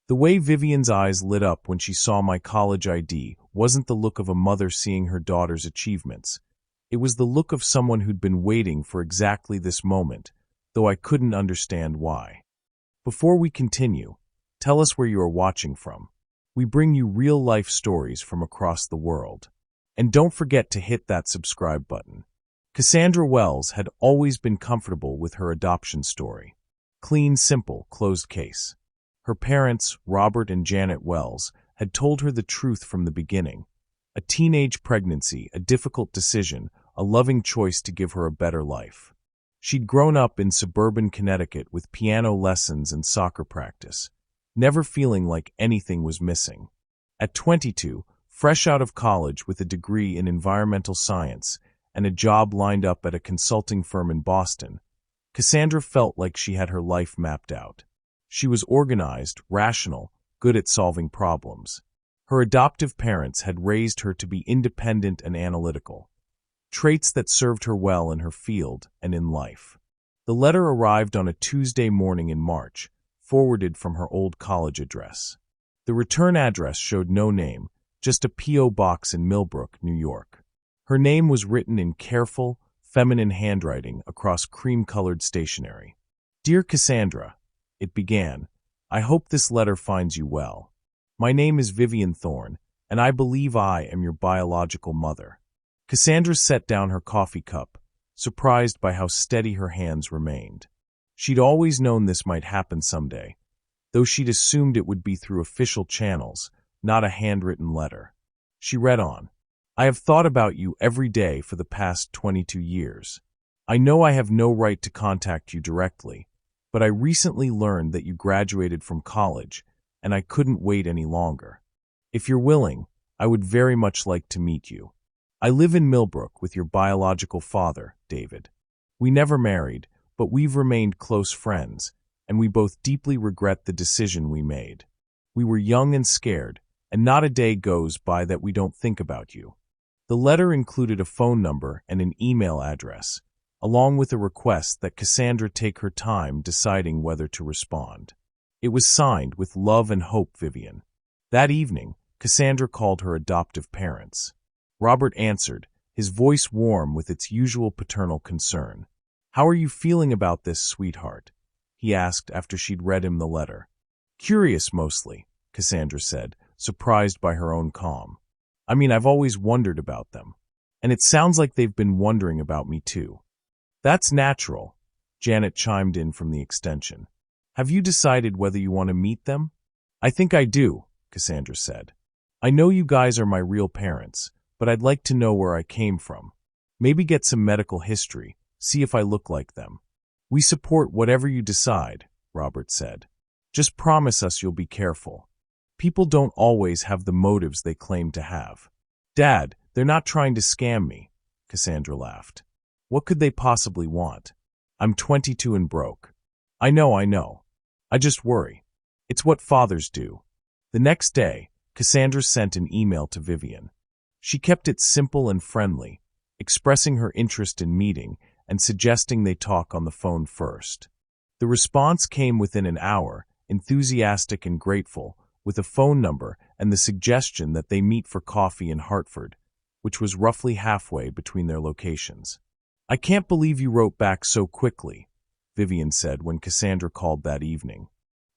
The way Vivian's eyes lit up when she saw my college ID wasn't the look of a mother seeing her daughter's achievements. It was the look of someone who'd been waiting for exactly this moment, though I couldn't understand why. Before we continue, tell us where you are watching from. We bring you real-life stories from across the world. And don't forget to hit that subscribe button. Cassandra Wells had always been comfortable with her adoption story. Clean, simple, closed case. Her parents, Robert and Janet Wells, had told her the truth from the beginning. A teenage pregnancy, a difficult decision, a loving choice to give her a better life. She'd grown up in suburban Connecticut with piano lessons and soccer practice, never feeling like anything was missing. At 22, fresh out of college with a degree in environmental science and a job lined up at a consulting firm in Boston, Cassandra felt like she had her life mapped out. She was organized, rational, good at solving problems. Her adoptive parents had raised her to be independent and analytical, traits that served her well in her field and in life. The letter arrived on a Tuesday morning in March, forwarded from her old college address. The return address showed no name, just a P.O. box in Millbrook, New York. Her name was written in careful, feminine handwriting across cream-colored stationery. Dear Cassandra, it began, I hope this letter finds you well. My name is Vivian Thorne, and I believe I am your biological mother. Cassandra set down her coffee cup, surprised by how steady her hands remained. She'd always known this might happen someday, though she'd assumed it would be through official channels, not a handwritten letter. She read on. I have thought about you every day for the past 22 years. I know I have no right to contact you directly, but I recently learned that you graduated from college, and I couldn't wait any longer. If you're willing, I would very much like to meet you. I live in Millbrook with your biological father, David. We never married, but we've remained close friends, and we both deeply regret the decision we made. We were young and scared, and not a day goes by that we don't think about you. The letter included a phone number and an email address, along with a request that Cassandra take her time deciding whether to respond. It was signed with love and hope, Vivian. That evening, Cassandra called her adoptive parents. Robert answered, his voice warm with its usual paternal concern. How are you feeling about this, sweetheart? He asked after she'd read him the letter. Curious mostly, Cassandra said, surprised by her own calm. I mean, I've always wondered about them. And it sounds like they've been wondering about me too. That's natural, Janet chimed in from the extension. Have you decided whether you want to meet them? I think I do, Cassandra said. I know you guys are my real parents, but I'd like to know where I came from. Maybe get some medical history, see if I look like them. We support whatever you decide, Robert said. Just promise us you'll be careful. People don't always have the motives they claim to have. Dad, they're not trying to scam me, Cassandra laughed. What could they possibly want? I'm 22 and broke. I know. I just worry. It's what fathers do. The next day, Cassandra sent an email to Vivian. She kept it simple and friendly, expressing her interest in meeting and suggesting they talk on the phone first. The response came within an hour, enthusiastic and grateful, with a phone number and the suggestion that they meet for coffee in Hartford, which was roughly halfway between their locations. I can't believe you wrote back so quickly, Vivian said when Cassandra called that evening.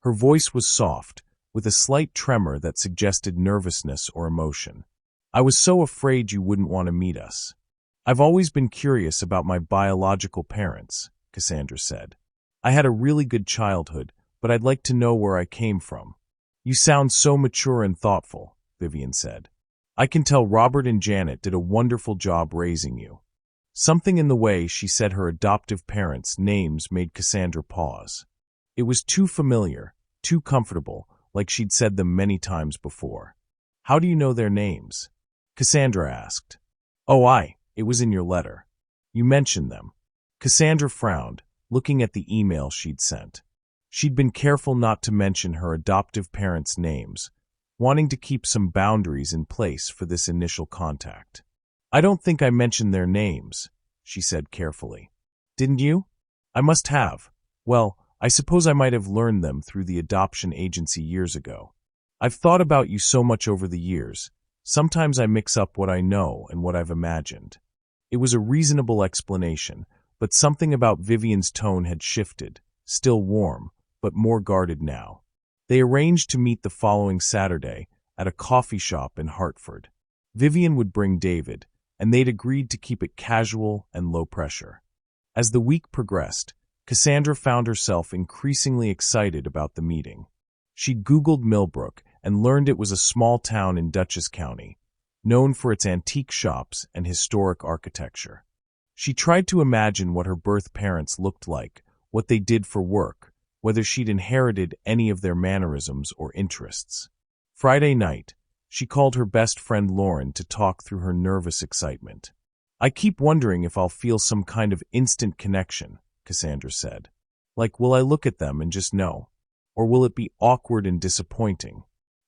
Her voice was soft, with a slight tremor that suggested nervousness or emotion. I was so afraid you wouldn't want to meet us. I've always been curious about my biological parents, Cassandra said. I had a really good childhood, but I'd like to know where I came from. You sound so mature and thoughtful, Vivian said. I can tell Robert and Janet did a wonderful job raising you. Something in the way she said her adoptive parents' names made Cassandra pause. It was too familiar, too comfortable, like she'd said them many times before. How do you know their names? Cassandra asked. It was in your letter. You mentioned them. Cassandra frowned, looking at the email she'd sent. She'd been careful not to mention her adoptive parents' names, wanting to keep some boundaries in place for this initial contact. I don't think I mentioned their names, she said carefully. Didn't you? I must have. Well, I suppose I might have learned them through the adoption agency years ago. I've thought about you so much over the years. Sometimes I mix up what I know and what I've imagined. It was a reasonable explanation, but something about Vivian's tone had shifted, still warm, but more guarded now. They arranged to meet the following Saturday at a coffee shop in Hartford. Vivian would bring David, and they'd agreed to keep it casual and low pressure. As the week progressed, Cassandra found herself increasingly excited about the meeting. She'd Googled Millbrook and learned it was a small town in Dutchess County, known for its antique shops and historic architecture. She tried to imagine what her birth parents looked like, what they did for work, whether she'd inherited any of their mannerisms or interests. Friday night, she called her best friend Lauren to talk through her nervous excitement. "I keep wondering if I'll feel some kind of instant connection," Cassandra said. "Like, will I look at them and just know? Or will it be awkward and disappointing?"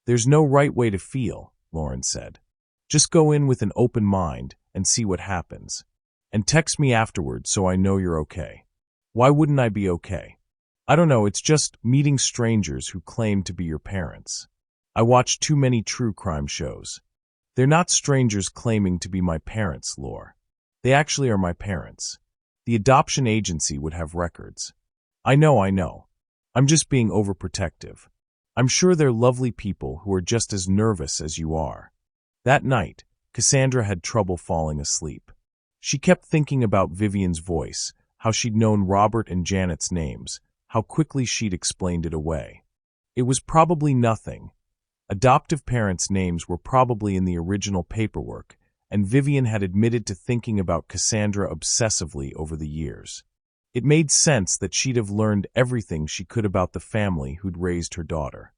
"There's no right way to feel," Lauren said. "Just go in with an open mind and see what happens. And text me afterwards so I know you're okay." "Why wouldn't I be okay?" "I don't know, it's just meeting strangers who claim to be your parents. I watch too many true crime shows. They're not strangers claiming to be my parents, Lore. They actually are my parents. The adoption agency would have records." I know. I'm just being overprotective. I'm sure they're lovely people who are just as nervous as you are." That night, Cassandra had trouble falling asleep. She kept thinking about Vivian's voice, how she'd known Robert and Janet's names, how quickly she'd explained it away. It was probably nothing. Adoptive parents' names were probably in the original paperwork, and Vivian had admitted to thinking about Cassandra obsessively over the years. It made sense that she'd have learned everything she could about the family who'd raised her daughter.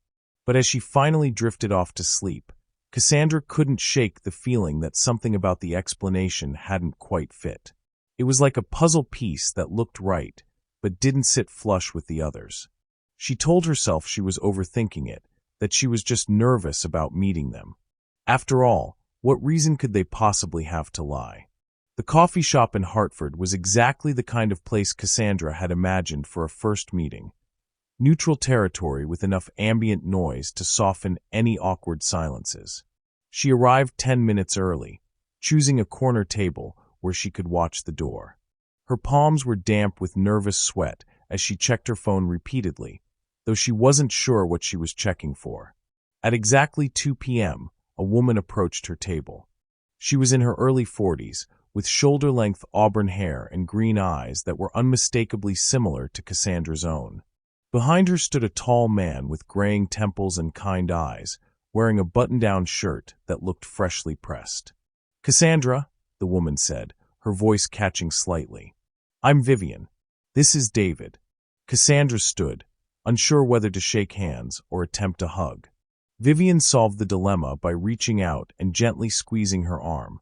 But as she finally drifted off to sleep, Cassandra couldn't shake the feeling that something about the explanation hadn't quite fit. It was like a puzzle piece that looked right, but didn't sit flush with the others. She told herself she was overthinking it, that she was just nervous about meeting them. After all, what reason could they possibly have to lie? The coffee shop in Hartford was exactly the kind of place Cassandra had imagined for a first meeting. Neutral territory with enough ambient noise to soften any awkward silences. She arrived 10 minutes early, choosing a corner table where she could watch the door. Her palms were damp with nervous sweat as she checked her phone repeatedly, though she wasn't sure what she was checking for. At exactly 2 p.m., a woman approached her table. She was in her early 40s, with shoulder-length auburn hair and green eyes that were unmistakably similar to Cassandra's own. Behind her stood a tall man with graying temples and kind eyes, wearing a button-down shirt that looked freshly pressed. "Cassandra," the woman said, her voice catching slightly. "I'm Vivian. This is David." Cassandra stood, unsure whether to shake hands or attempt a hug. Vivian solved the dilemma by reaching out and gently squeezing her arm,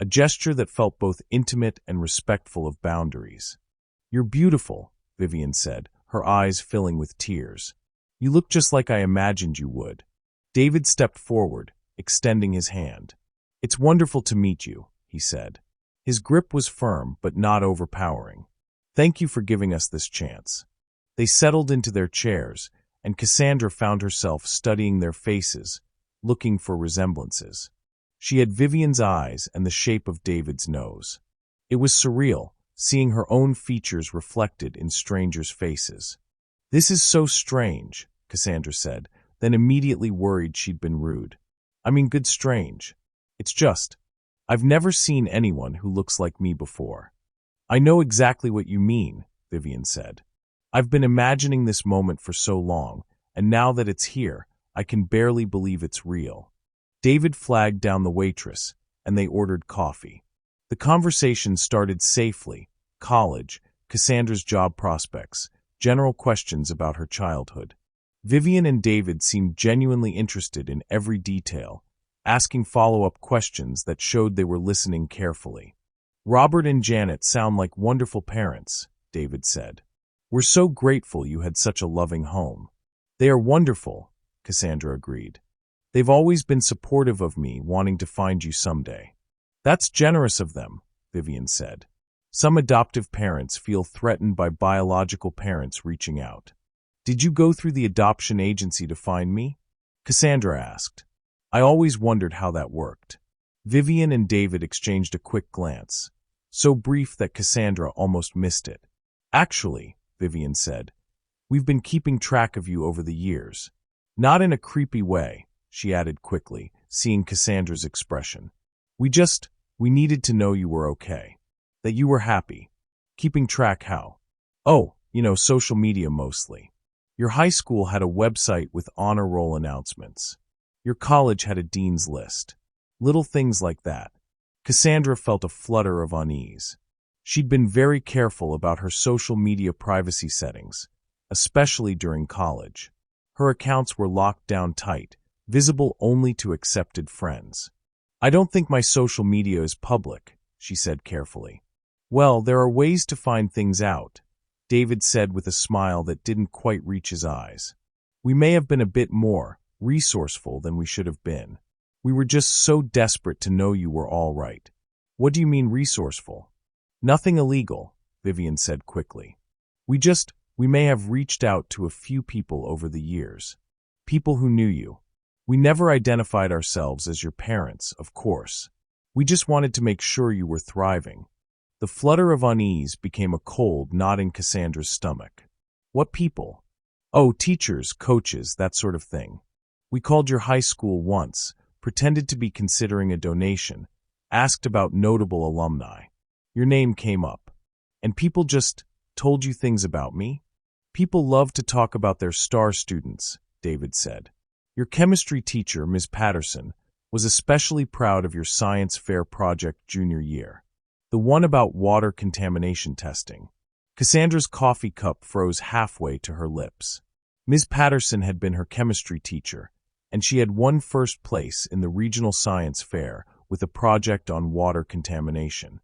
a gesture that felt both intimate and respectful of boundaries. "You're beautiful," Vivian said, her eyes filling with tears. "You look just like I imagined you would." David stepped forward, extending his hand. "It's wonderful to meet you," he said. His grip was firm but not overpowering. "Thank you for giving us this chance." They settled into their chairs, and Cassandra found herself studying their faces, looking for resemblances. She had Vivian's eyes and the shape of David's nose. It was surreal, seeing her own features reflected in strangers' faces. "This is so strange," Cassandra said, then immediately worried she'd been rude. "I mean, good strange. It's just, I've never seen anyone who looks like me before." "I know exactly what you mean," Vivian said. "I've been imagining this moment for so long, and now that it's here, I can barely believe it's real." David flagged down the waitress, and they ordered coffee. The conversation started safely: college, Cassandra's job prospects, general questions about her childhood. Vivian and David seemed genuinely interested in every detail, asking follow-up questions that showed they were listening carefully. "Robert and Janet sound like wonderful parents," David said. "We're so grateful you had such a loving home." "They are wonderful," Cassandra agreed. "They've always been supportive of me wanting to find you someday." "That's generous of them," Vivian said. Some adoptive parents feel threatened by biological parents reaching out. Did you go through the adoption agency to find me? Cassandra asked. I always wondered how that worked. Vivian and David exchanged a quick glance, so brief that Cassandra almost missed it. Actually, Vivian said, we've been keeping track of you over the years. Not in a creepy way, she added quickly, seeing Cassandra's expression. We needed to know you were okay. That you were happy. Keeping track how? Oh, social media mostly. Your high school had a website with honor roll announcements. Your college had a dean's list. Little things like that. Cassandra felt a flutter of unease. She'd been very careful about her social media privacy settings, especially during college. Her accounts were locked down tight, visible only to accepted friends. I don't think my social media is public, she said carefully. Well, there are ways to find things out, David said with a smile that didn't quite reach his eyes. We may have been a bit more resourceful than we should have been. We were just so desperate to know you were all right. What do you mean resourceful? Nothing illegal, Vivian said quickly. We may have reached out to a few people over the years. People who knew you. We never identified ourselves as your parents, of course. We just wanted to make sure you were thriving. The flutter of unease became a cold knot in Cassandra's stomach. What people? Oh, teachers, coaches, that sort of thing. We called your high school once, pretended to be considering a donation, asked about notable alumni. Your name came up. And people just told you things about me? People love to talk about their star students, David said. Your chemistry teacher, Ms. Patterson, was especially proud of your science fair project junior year. The one about water contamination testing. Cassandra's coffee cup froze halfway to her lips. Ms. Patterson had been her chemistry teacher, and she had won first place in the regional science fair with a project on water contamination.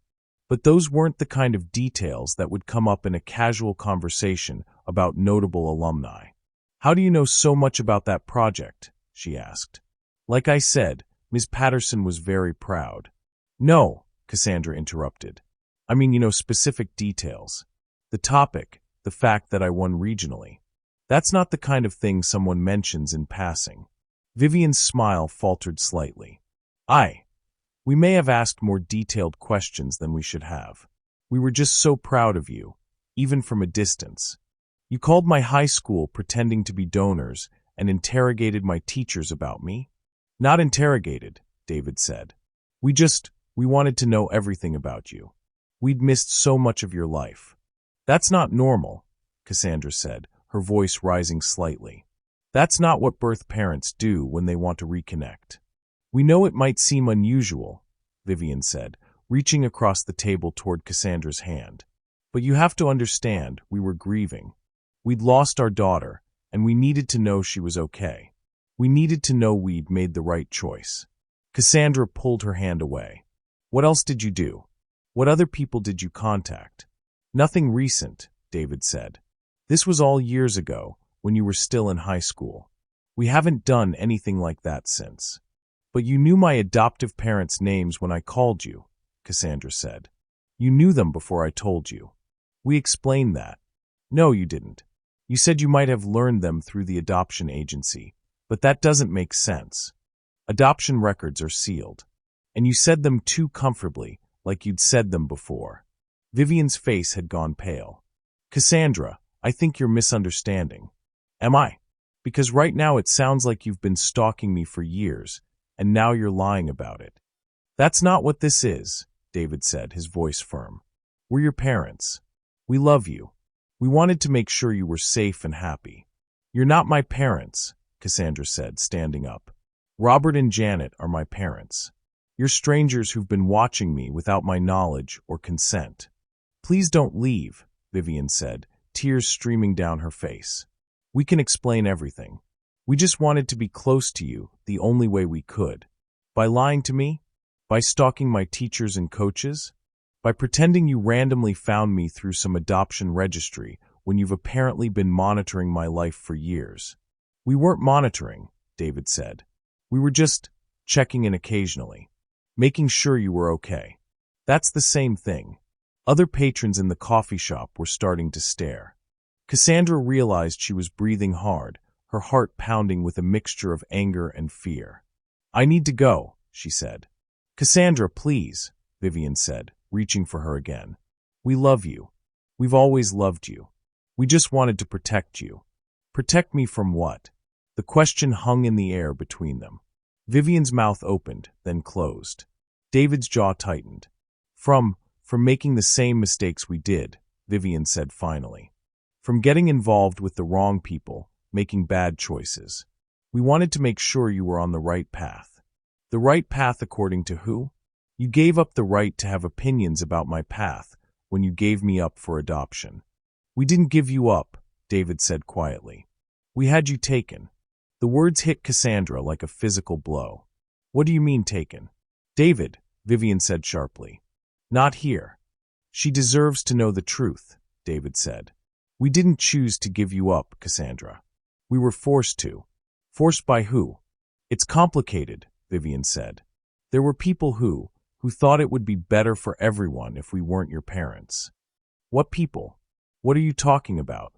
But those weren't the kind of details that would come up in a casual conversation about notable alumni. How do you know so much about that project? She asked. Like I said, Ms. Patterson was very proud. No, Cassandra interrupted. I mean, specific details. The topic, the fact that I won regionally. That's not the kind of thing someone mentions in passing. Vivian's smile faltered slightly. We may have asked more detailed questions than we should have. We were just so proud of you, even from a distance. You called my high school pretending to be donors and interrogated my teachers about me? Not interrogated, David said. We wanted to know everything about you. We'd missed so much of your life. That's not normal, Cassandra said, her voice rising slightly. That's not what birth parents do when they want to reconnect. We know it might seem unusual, Vivian said, reaching across the table toward Cassandra's hand. But you have to understand, we were grieving. We'd lost our daughter, and we needed to know she was okay. We needed to know we'd made the right choice. Cassandra pulled her hand away. What else did you do? What other people did you contact? Nothing recent, David said. This was all years ago, when you were still in high school. We haven't done anything like that since. But you knew my adoptive parents' names when I called you, Cassandra said. You knew them before I told you. We explained that. No, you didn't. You said you might have learned them through the adoption agency, but that doesn't make sense. Adoption records are sealed. And you said them too comfortably, like you'd said them before. Vivian's face had gone pale. Cassandra, I think you're misunderstanding. Am I? Because right now it sounds like you've been stalking me for years, and now you're lying about it. That's not what this is, David said, his voice firm. We're your parents. We love you. We wanted to make sure you were safe and happy. You're not my parents, Cassandra said, standing up. Robert and Janet are my parents. You're strangers who've been watching me without my knowledge or consent. Please don't leave, Vivian said, tears streaming down her face. We can explain everything. We just wanted to be close to you the only way we could. By lying to me? By stalking my teachers and coaches? By pretending you randomly found me through some adoption registry when you've apparently been monitoring my life for years? We weren't monitoring, David said. We were just checking in occasionally, making sure you were okay. That's the same thing. Other patrons in the coffee shop were starting to stare. Cassandra realized she was breathing hard, her heart pounding with a mixture of anger and fear. "I need to go," she said. "Cassandra, please," Vivian said, reaching for her again. "We love you. We've always loved you. We just wanted to protect you." Protect me from what? The question hung in the air between them. Vivian's mouth opened, then closed. David's jaw tightened. From making the same mistakes we did," Vivian said finally. "From getting involved with the wrong people, making bad choices. We wanted to make sure you were on the right path." "The right path according to who?" "You gave up the right to have opinions about my path when you gave me up for adoption." "We didn't give you up," David said quietly. "We had you taken." The words hit Cassandra like a physical blow. "What do you mean taken?" "David," Vivian said sharply. "Not here." "She deserves to know the truth," David said. "We didn't choose to give you up, Cassandra. We were forced to." "Forced by who?" "It's complicated," Vivian said. "There were people who thought it would be better for everyone if we weren't your parents." "What people? What are you talking about?"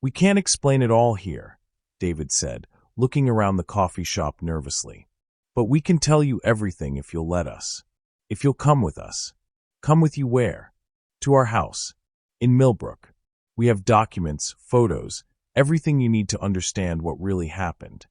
"We can't explain it all here," David said, looking around the coffee shop nervously. "But we can tell you everything if you'll let us. If you'll come with us." "Come with you where?" "To our house. In Millbrook. We have documents, photos, everything you need to understand what really happened."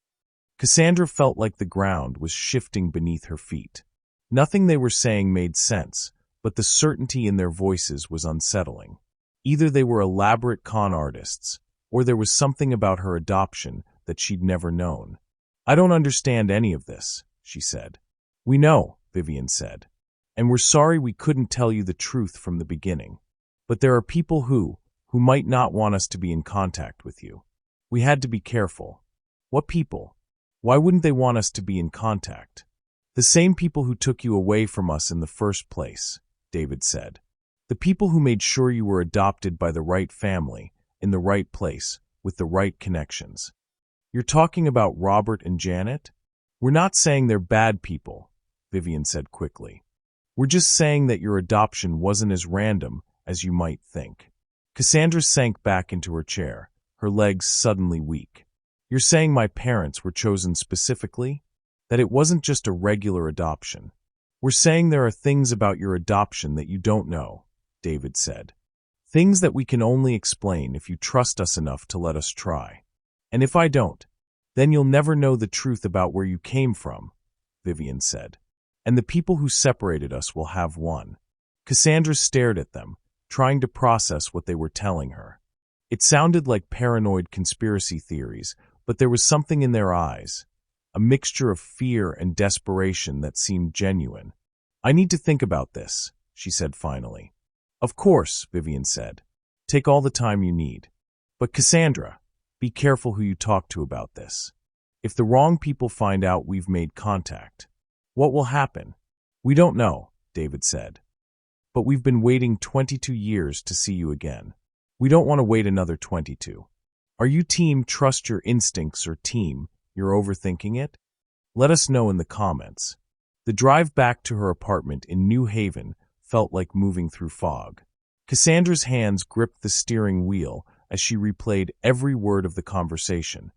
Cassandra felt like the ground was shifting beneath her feet. Nothing they were saying made sense, but the certainty in their voices was unsettling. Either they were elaborate con artists, or there was something about her adoption that she'd never known. "I don't understand any of this," she said. "We know," Vivian said. "And we're sorry we couldn't tell you the truth from the beginning. But there are people who might not want us to be in contact with you. We had to be careful." "What people? Why wouldn't they want us to be in contact?" "The same people who took you away from us in the first place," David said. "The people who made sure you were adopted by the right family, in the right place, with the right connections." "You're talking about Robert and Janet?" "We're not saying they're bad people," Vivian said quickly. "We're just saying that your adoption wasn't as random as you might think." Cassandra sank back into her chair, her legs suddenly weak. "You're saying my parents were chosen specifically? That it wasn't just a regular adoption?" "We're saying there are things about your adoption that you don't know," David said. "Things that we can only explain if you trust us enough to let us try. And if I don't, then you'll never know the truth about where you came from," Vivian said. "And the people who separated us will have one." Cassandra stared at them, trying to process what they were telling her. It sounded like paranoid conspiracy theories, but there was something in their eyes, a mixture of fear and desperation that seemed genuine. "I need to think about this," she said finally. "Of course," Vivian said. "Take all the time you need. But Cassandra, be careful who you talk to about this. If the wrong people find out we've made contact, what will happen?" "We don't know," David said. "But we've been waiting 22 years to see you again. We don't want to wait another 22. Are you team trust your instincts or team you're overthinking it? Let us know in the comments." The drive back to her apartment in New Haven felt like moving through fog. Cassandra's hands gripped the steering wheel as she replayed every word of the conversation,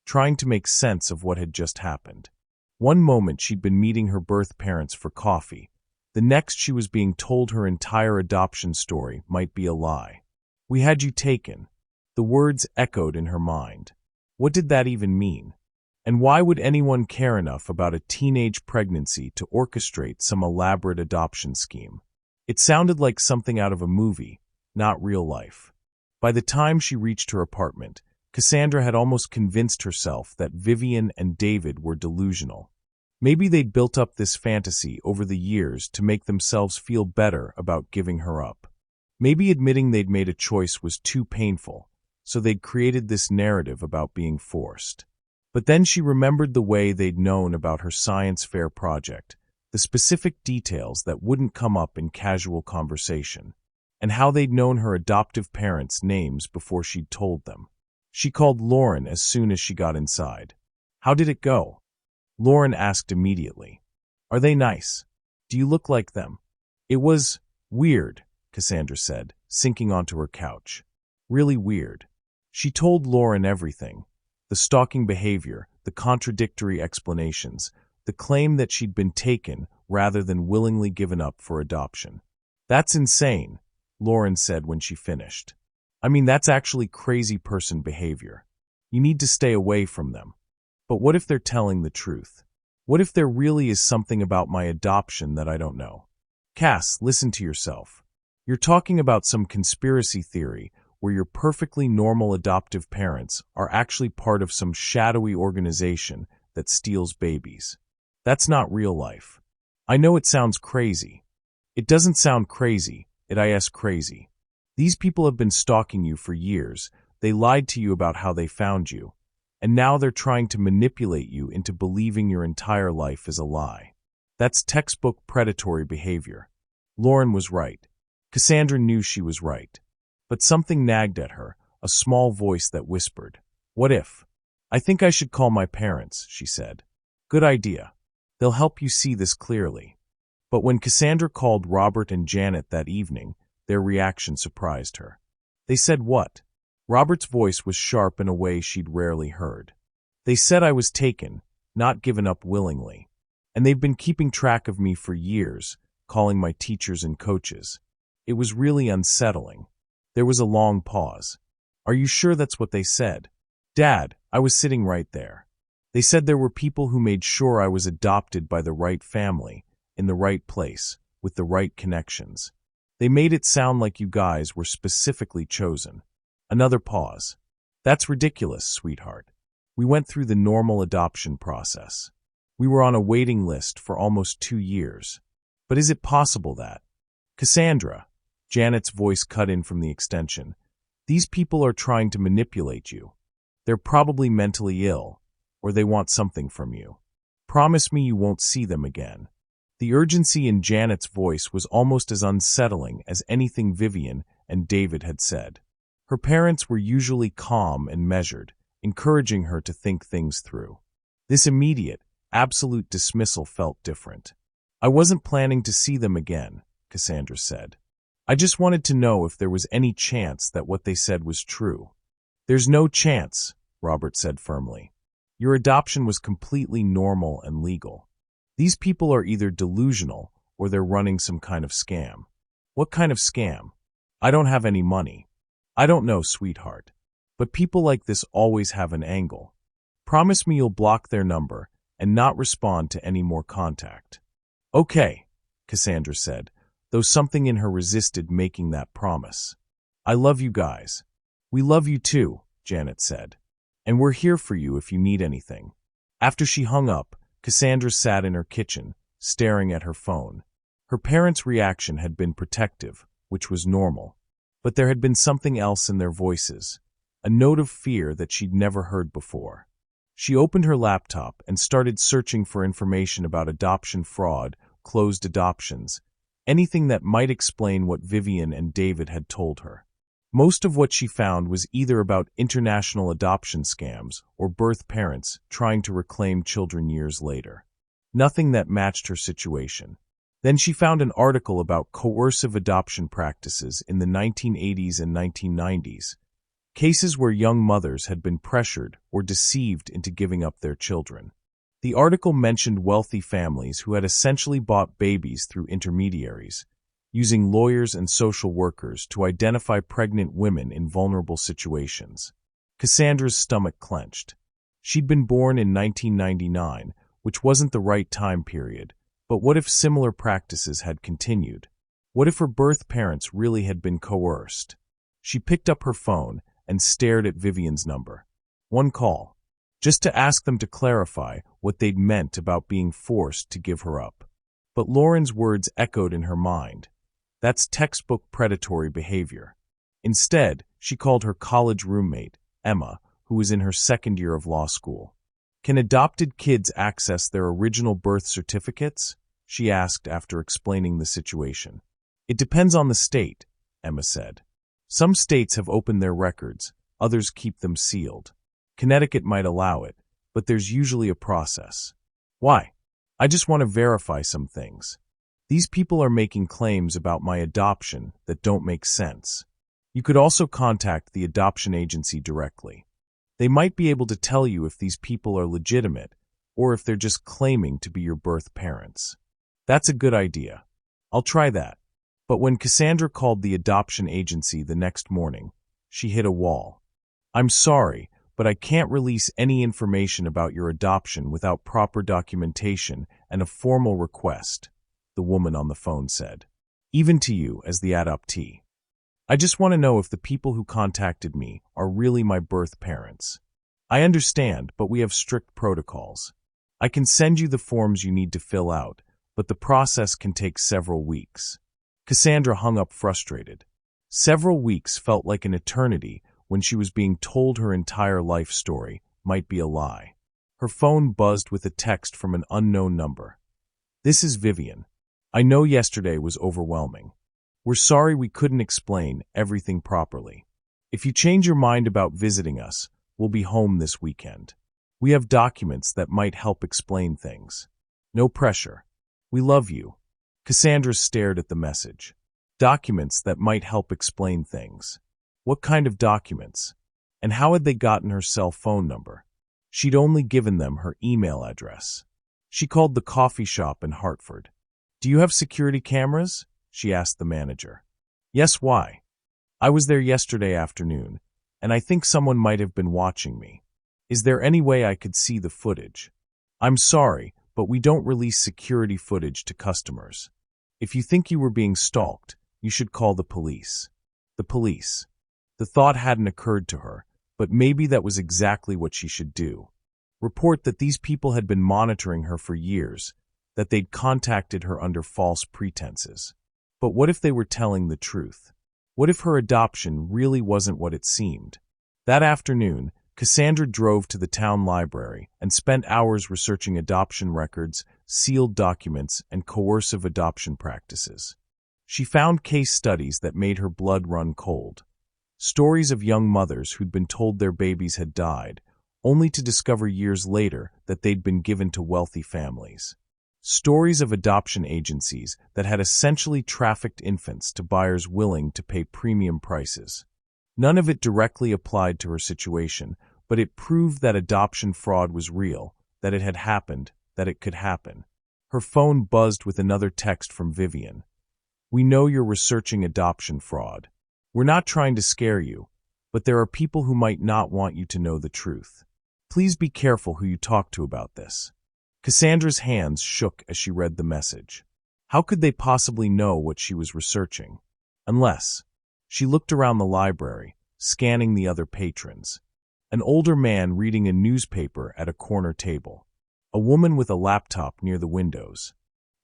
trying to make sense of what had just happened. One moment she'd been meeting her birth parents for coffee. The next she was being told her entire adoption story might be a lie. "We had you taken." The words echoed in her mind. What did that even mean? And why would anyone care enough about a teenage pregnancy to orchestrate some elaborate adoption scheme? It sounded like something out of a movie, not real life. By the time she reached her apartment, Cassandra had almost convinced herself that Vivian and David were delusional. Maybe they'd built up this fantasy over the years to make themselves feel better about giving her up. Maybe admitting they'd made a choice was too painful, so they'd created this narrative about being forced. But then she remembered the way they'd known about her science fair project, the specific details that wouldn't come up in casual conversation, and how they'd known her adoptive parents' names before she'd told them. She called Lauren as soon as she got inside. "How did it go?" Lauren asked immediately. "Are they nice? Do you look like them?" "It was weird," Cassandra said, sinking onto her couch. Really weird. She told Lauren everything. The stalking behavior, the contradictory explanations, the claim that she'd been taken rather than willingly given up for adoption. That's insane, Lauren said when she finished. I mean, that's actually crazy person behavior. You need to stay away from them. But what if they're telling the truth? What if there really is something about my adoption that I don't know? Cass, listen to yourself. You're talking about some conspiracy theory where your perfectly normal adoptive parents are actually part of some shadowy organization that steals babies. That's not real life. I know it sounds crazy. It doesn't sound crazy, it is crazy. These people have been stalking you for years. They lied to you about how they found you. And now they're trying to manipulate you into believing your entire life is a lie. That's textbook predatory behavior. Lauren was right. Cassandra knew she was right. But something nagged at her, a small voice that whispered, "What if?" "I think I should call my parents," she said. "Good idea. They'll help you see this clearly." But when Cassandra called Robert and Janet that evening, their reaction surprised her. They said what? Robert's voice was sharp in a way she'd rarely heard. "They said I was taken, not given up willingly. And they've been keeping track of me for years, calling my teachers and coaches. It was really unsettling." There was a long pause. "Are you sure that's what they said?" "Dad, I was sitting right there. They said there were people who made sure I was adopted by the right family, in the right place, with the right connections. They made it sound like you guys were specifically chosen." Another pause. "That's ridiculous, sweetheart. We went through the normal adoption process. We were on a waiting list for almost 2 years. But is it possible that—" "Cassandra," Janet's voice cut in from the extension, "these people are trying to manipulate you. They're probably mentally ill, or they want something from you. Promise me you won't see them again." The urgency in Janet's voice was almost as unsettling as anything Vivian and David had said. Her parents were usually calm and measured, encouraging her to think things through. This immediate, absolute dismissal felt different. "I wasn't planning to see them again," Cassandra said. "I just wanted to know if there was any chance that what they said was true." "There's no chance," Robert said firmly. "Your adoption was completely normal and legal. These people are either delusional or they're running some kind of scam." "What kind of scam?" "I don't have any money." "I don't know, sweetheart. But people like this always have an angle. Promise me you'll block their number and not respond to any more contact." "Okay," Cassandra said, though something in her resisted making that promise. "I love you guys." "We love you too," Janet said. "And we're here for you if you need anything." After she hung up, Cassandra sat in her kitchen, staring at her phone. Her parents' reaction had been protective, which was normal. But there had been something else in their voices, a note of fear that she'd never heard before. She opened her laptop and started searching for information about adoption fraud, closed adoptions, anything that might explain what Vivian and David had told her. Most of what she found was either about international adoption scams or birth parents trying to reclaim children years later. Nothing that matched her situation. Then she found an article about coercive adoption practices in the 1980s and 1990s, cases where young mothers had been pressured or deceived into giving up their children. The article mentioned wealthy families who had essentially bought babies through intermediaries, using lawyers and social workers to identify pregnant women in vulnerable situations. Cassandra's stomach clenched. She'd been born in 1999, which wasn't the right time period, but what if similar practices had continued? What if her birth parents really had been coerced? She picked up her phone and stared at Vivian's number. One call, just to ask them to clarify what they'd meant about being forced to give her up. But Lauren's words echoed in her mind. That's textbook predatory behavior. Instead, she called her college roommate, Emma, who was in her second year of law school. "Can adopted kids access their original birth certificates?" she asked after explaining the situation. "It depends on the state," Emma said. "Some states have opened their records, others keep them sealed. Connecticut might allow it, but there's usually a process." "Why?" "I just want to verify some things." These people are making claims about my adoption that don't make sense. You could also contact the adoption agency directly. They might be able to tell you if these people are legitimate or if they're just claiming to be your birth parents. That's a good idea. I'll try that. But when Cassandra called the adoption agency the next morning, she hit a wall. I'm sorry, but I can't release any information about your adoption without proper documentation and a formal request, the woman on the phone said. Even to you as the adoptee. I just want to know if the people who contacted me are really my birth parents. I understand, but we have strict protocols. I can send you the forms you need to fill out, but the process can take several weeks. Cassandra hung up frustrated. Several weeks felt like an eternity when she was being told her entire life story might be a lie. Her phone buzzed with a text from an unknown number. This is Vivian. I know yesterday was overwhelming. We're sorry we couldn't explain everything properly. If you change your mind about visiting us, we'll be home this weekend. We have documents that might help explain things. No pressure. We love you. Cassandra stared at the message. Documents that might help explain things. What kind of documents? And how had they gotten her cell phone number? She'd only given them her email address. She called the coffee shop in Hartford. Do you have security cameras? She asked the manager. Yes, why? I was there yesterday afternoon, and I think someone might have been watching me. Is there any way I could see the footage? I'm sorry, but we don't release security footage to customers. If you think you were being stalked, you should call the police. The police. The thought hadn't occurred to her, but maybe that was exactly what she should do. Report that these people had been monitoring her for years, that they'd contacted her under false pretenses. But what if they were telling the truth? What if her adoption really wasn't what it seemed? That afternoon, Cassandra drove to the town library and spent hours researching adoption records, sealed documents, and coercive adoption practices. She found case studies that made her blood run cold. Stories of young mothers who'd been told their babies had died, only to discover years later that they'd been given to wealthy families. Stories of adoption agencies that had essentially trafficked infants to buyers willing to pay premium prices. None of it directly applied to her situation, but it proved that adoption fraud was real, that it had happened, that it could happen. Her phone buzzed with another text from Vivian. We know you're researching adoption fraud. We're not trying to scare you, but there are people who might not want you to know the truth. Please be careful who you talk to about this. Cassandra's hands shook as she read the message. How could they possibly know what she was researching? Unless. She looked around the library, scanning the other patrons. An older man reading a newspaper at a corner table. A woman with a laptop near the windows.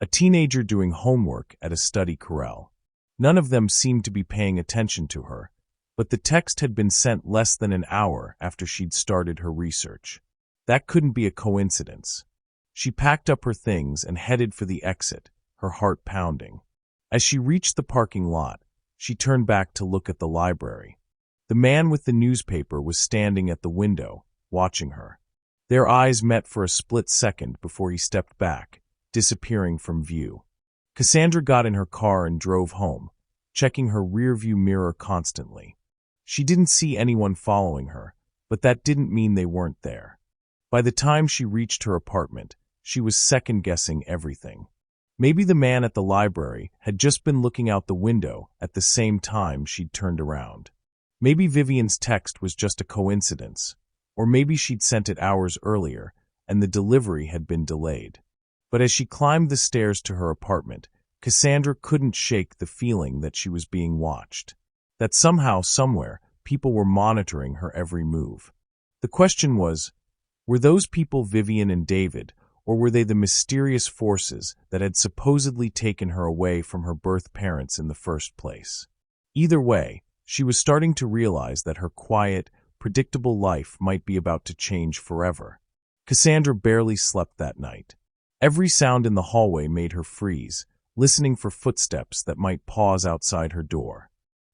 A teenager doing homework at a study corral. None of them seemed to be paying attention to her, but the text had been sent less than an hour after she'd started her research. That couldn't be a coincidence. She packed up her things and headed for the exit, her heart pounding. As she reached the parking lot, she turned back to look at the library. The man with the newspaper was standing at the window, watching her. Their eyes met for a split second before he stepped back, disappearing from view. Cassandra got in her car and drove home, checking her rearview mirror constantly. She didn't see anyone following her, but that didn't mean they weren't there. By the time she reached her apartment, she was second-guessing everything. Maybe the man at the library had just been looking out the window at the same time she'd turned around. Maybe Vivian's text was just a coincidence, or maybe she'd sent it hours earlier and the delivery had been delayed. But as she climbed the stairs to her apartment, Cassandra couldn't shake the feeling that she was being watched. That somehow, somewhere, people were monitoring her every move. The question was, were those people Vivian and David, or were they the mysterious forces that had supposedly taken her away from her birth parents in the first place? Either way, she was starting to realize that her quiet, predictable life might be about to change forever. Cassandra barely slept that night. Every sound in the hallway made her freeze, listening for footsteps that might pause outside her door.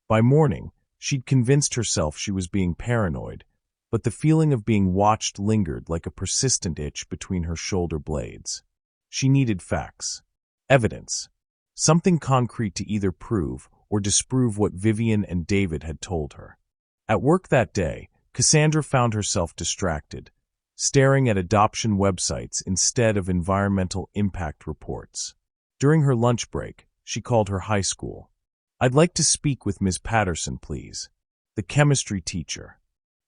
By morning, she'd convinced herself she was being paranoid, but the feeling of being watched lingered like a persistent itch between her shoulder blades. She needed facts. Evidence. Something concrete to either prove or disprove what Vivian and David had told her. At work that day, Cassandra found herself distracted, staring at adoption websites instead of environmental impact reports. During her lunch break, she called her high school. "I'd like to speak with Ms. Patterson, please." The chemistry teacher.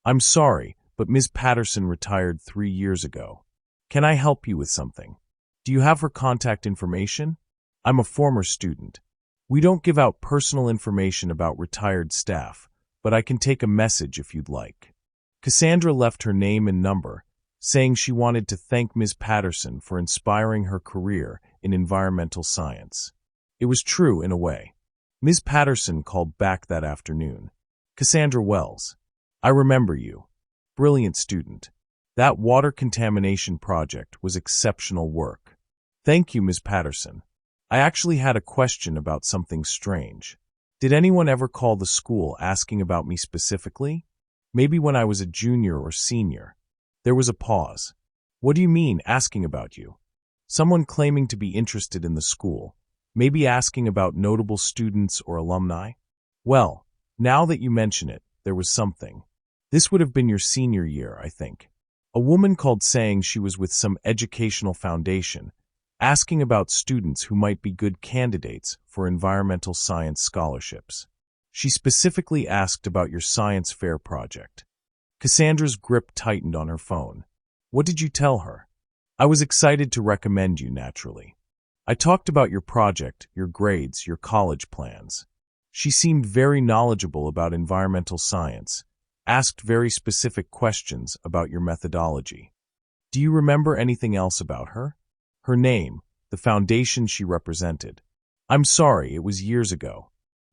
"I'm sorry, but Ms. Patterson retired 3 years ago. Can I help you with something? Do you have her contact information? I'm a former student. We don't give out personal information about retired staff, but I can take a message if you'd like." Cassandra left her name and number, saying she wanted to thank Ms. Patterson for inspiring her career in environmental science. It was true in a way. Ms. Patterson called back that afternoon. "Cassandra Wells, I remember you. Brilliant student. That water contamination project was exceptional work. Thank you, Ms. Patterson. I actually had a question about something strange. Did anyone ever call the school asking about me specifically? Maybe when I was a junior or senior." There was a pause. "What do you mean, asking about you?" "Someone claiming to be interested in the school, maybe asking about notable students or alumni?" "Well, now that you mention it, there was something. This would have been your senior year, I think. A woman called saying she was with some educational foundation, asking about students who might be good candidates for environmental science scholarships. She specifically asked about your science fair project." Cassandra's grip tightened on her phone. "What did you tell her?" "I was excited to recommend you, naturally. I talked about your project, your grades, your college plans. She seemed very knowledgeable about environmental science, asked very specific questions about your methodology. Do you remember anything else about her? Her name, the foundation she represented?" "I'm sorry, it was years ago.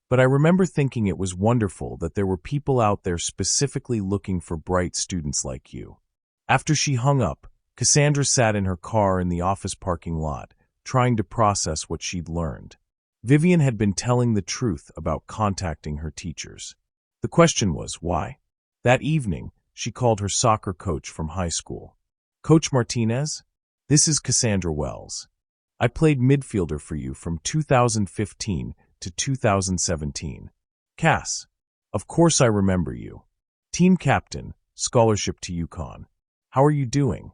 But I remember thinking it was wonderful that there were people out there specifically looking for bright students like you." After she hung up, Cassandra sat in her car in the office parking lot, trying to process what she'd learned. Vivian had been telling the truth about contacting her teachers. The question was, why? That evening, she called her soccer coach from high school. "Coach Martinez? This is Cassandra Wells. I played midfielder for you from 2015 to 2017. Cass, of course I remember you. Team captain, scholarship to UConn. How are you doing?"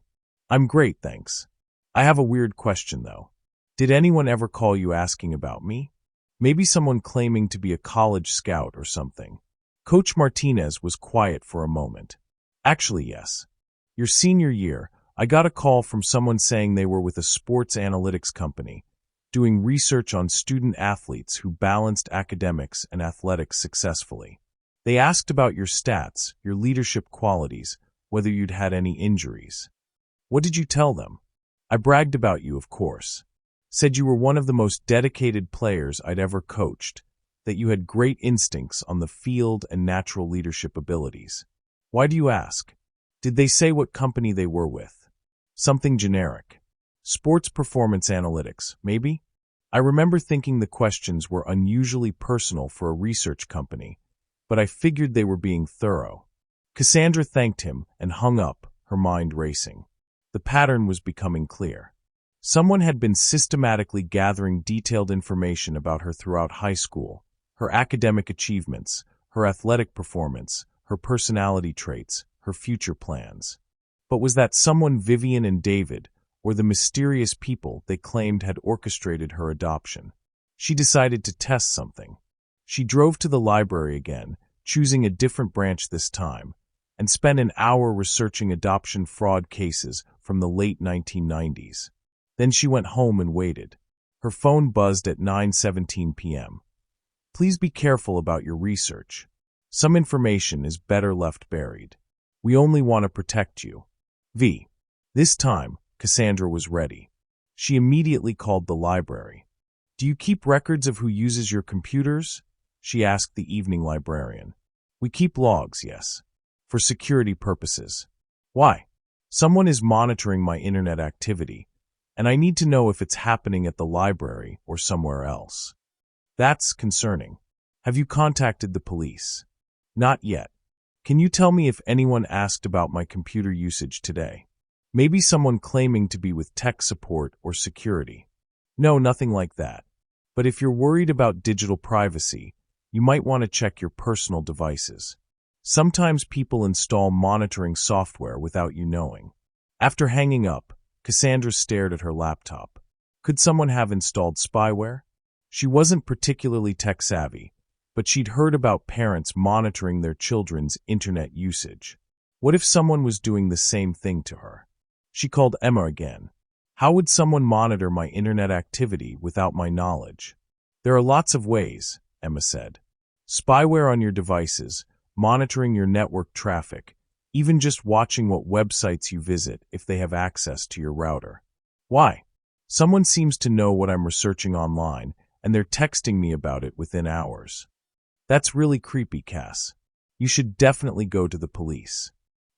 "I'm great, thanks. I have a weird question, though. Did anyone ever call you asking about me? Maybe someone claiming to be a college scout or something." Coach Martinez was quiet for a moment. "Actually, yes. Your senior year, I got a call from someone saying they were with a sports analytics company, doing research on student athletes who balanced academics and athletics successfully. They asked about your stats, your leadership qualities, whether you'd had any injuries." "What did you tell them?" "I bragged about you, of course. Said you were one of the most dedicated players I'd ever coached, that you had great instincts on the field and natural leadership abilities." "Why do you ask?" "Did they say what company they were with?" "Something generic. Sports performance analytics, maybe?" I remember thinking the questions were unusually personal for a research company, but I figured they were being thorough. Cassandra thanked him and hung up, her mind racing. The pattern was becoming clear. Someone had been systematically gathering detailed information about her throughout high school, her academic achievements, her athletic performance, her personality traits, her future plans. But was that someone Vivian and David, or the mysterious people they claimed had orchestrated her adoption? She decided to test something. She drove to the library again, choosing a different branch this time, and spent an hour researching adoption fraud cases from the late 1990s. Then she went home and waited. Her phone buzzed at 9:17 p.m. "Please be careful about your research. Some information is better left buried. We only want to protect you. V." This time, Cassandra was ready. She immediately called the library. "Do you keep records of who uses your computers?" she asked the evening librarian. "We keep logs, yes. For security purposes." "Why?" "Someone is monitoring my internet activity, and I need to know if it's happening at the library or somewhere else." "That's concerning. Have you contacted the police?" "Not yet. Can you tell me if anyone asked about my computer usage today? Maybe someone claiming to be with tech support or security." "No, nothing like that. But if you're worried about digital privacy, you might want to check your personal devices. Sometimes people install monitoring software without you knowing. After hanging up, Cassandra stared at her laptop. Could someone have installed spyware? She wasn't particularly tech-savvy, but she'd heard about parents monitoring their children's internet usage. What if someone was doing the same thing to her? She called Emma again. How would someone monitor my internet activity without my knowledge? There are lots of ways, Emma said. Spyware on your devices, monitoring your network traffic, even just watching what websites you visit if they have access to your router. Why? Someone seems to know what I'm researching online, and they're texting me about it within hours. That's really creepy, Cass. You should definitely go to the police.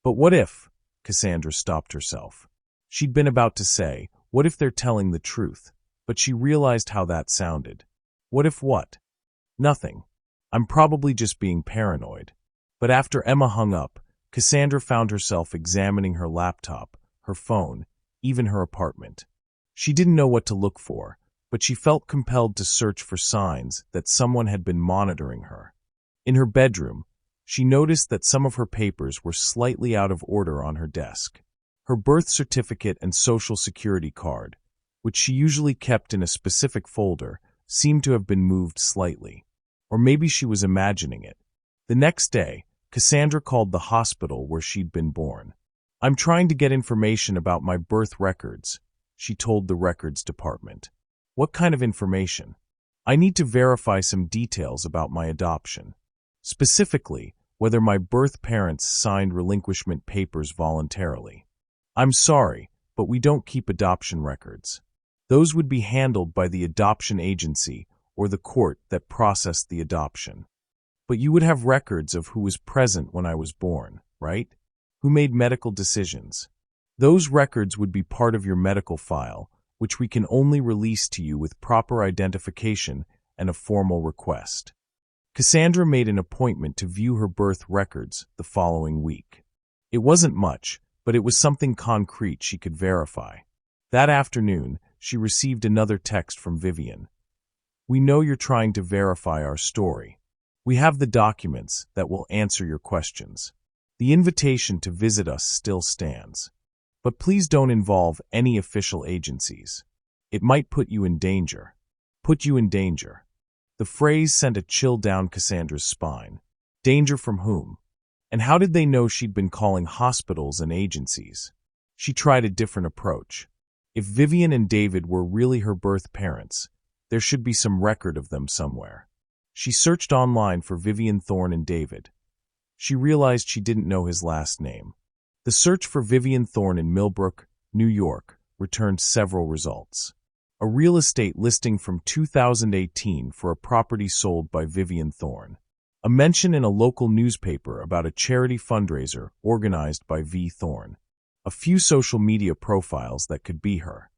But what if? Cassandra stopped herself. She'd been about to say, what if they're telling the truth? But she realized how that sounded. What if what? Nothing. I'm probably just being paranoid. But after Emma hung up, Cassandra found herself examining her laptop, her phone, even her apartment. She didn't know what to look for, but she felt compelled to search for signs that someone had been monitoring her. In her bedroom, she noticed that some of her papers were slightly out of order on her desk. Her birth certificate and social security card, which she usually kept in a specific folder, seemed to have been moved slightly. Or maybe she was imagining it. The next day, Cassandra called the hospital where she'd been born. I'm trying to get information about my birth records, she told the records department. What kind of information? I need to verify some details about my adoption. Specifically, whether my birth parents signed relinquishment papers voluntarily. I'm sorry, but we don't keep adoption records. Those would be handled by the adoption agency or the court that processed the adoption. But you would have records of who was present when I was born, right? Who made medical decisions. Those records would be part of your medical file, which we can only release to you with proper identification and a formal request. Cassandra made an appointment to view her birth records the following week. It wasn't much, but it was something concrete she could verify. That afternoon, she received another text from Vivian. We know you're trying to verify our story. We have the documents that will answer your questions. The invitation to visit us still stands. But please don't involve any official agencies. It might put you in danger. Put you in danger. The phrase sent a chill down Cassandra's spine. Danger from whom? And how did they know she'd been calling hospitals and agencies? She tried a different approach. If Vivian and David were really her birth parents, there should be some record of them somewhere. She searched online for Vivian Thorne and David. She realized she didn't know his last name. The search for Vivian Thorne in Millbrook, New York, returned several results. A real estate listing from 2018 for a property sold by Vivian Thorne. A mention in a local newspaper about a charity fundraiser organized by V. Thorne. A few social media profiles that could be her.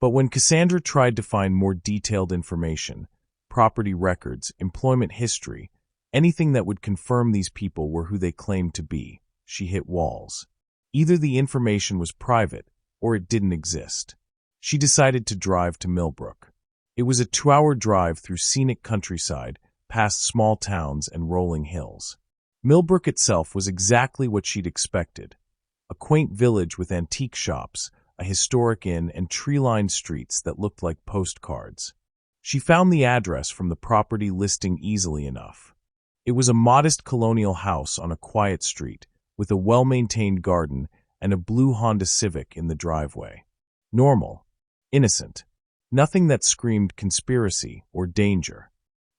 But when Cassandra tried to find more detailed information, property records, employment history, anything that would confirm these people were who they claimed to be, she hit walls. Either the information was private, or it didn't exist. She decided to drive to Millbrook. It was a 2-hour drive through scenic countryside, past small towns and rolling hills. Millbrook itself was exactly what she'd expected. A quaint village with antique shops, a historic inn, and tree-lined streets that looked like postcards. She found the address from the property listing easily enough. It was a modest colonial house on a quiet street, with a well-maintained garden and a blue Honda Civic in the driveway. Normal. Innocent. Nothing that screamed conspiracy or danger.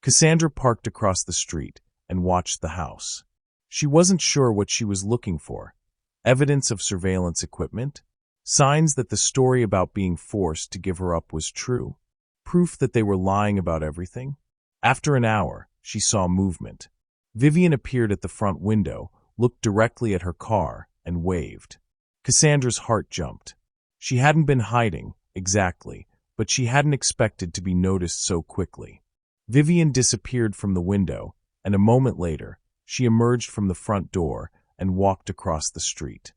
Cassandra parked across the street and watched the house. She wasn't sure what she was looking for. Evidence of surveillance equipment? Signs that the story about being forced to give her up was true? Proof that they were lying about everything? After an hour, she saw movement. Vivian appeared at the front window, looked directly at her car, and waved. Cassandra's heart jumped. She hadn't been hiding, exactly, but she hadn't expected to be noticed so quickly. Vivian disappeared from the window, and a moment later, she emerged from the front door and walked across the street.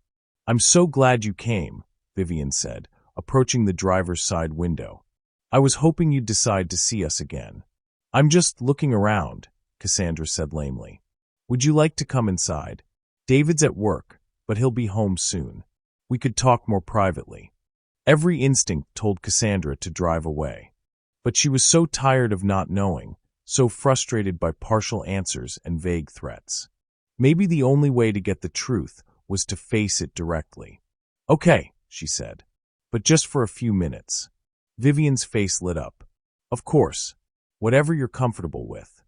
I'm so glad you came, Vivian said, approaching the driver's side window. I was hoping you'd decide to see us again. I'm just looking around, Cassandra said lamely. Would you like to come inside? David's at work, but he'll be home soon. We could talk more privately. Every instinct told Cassandra to drive away. But she was so tired of not knowing, so frustrated by partial answers and vague threats. Maybe the only way to get the truth was to face it directly. Okay, she said, but just for a few minutes. Vivian's face lit up. Of course, whatever you're comfortable with.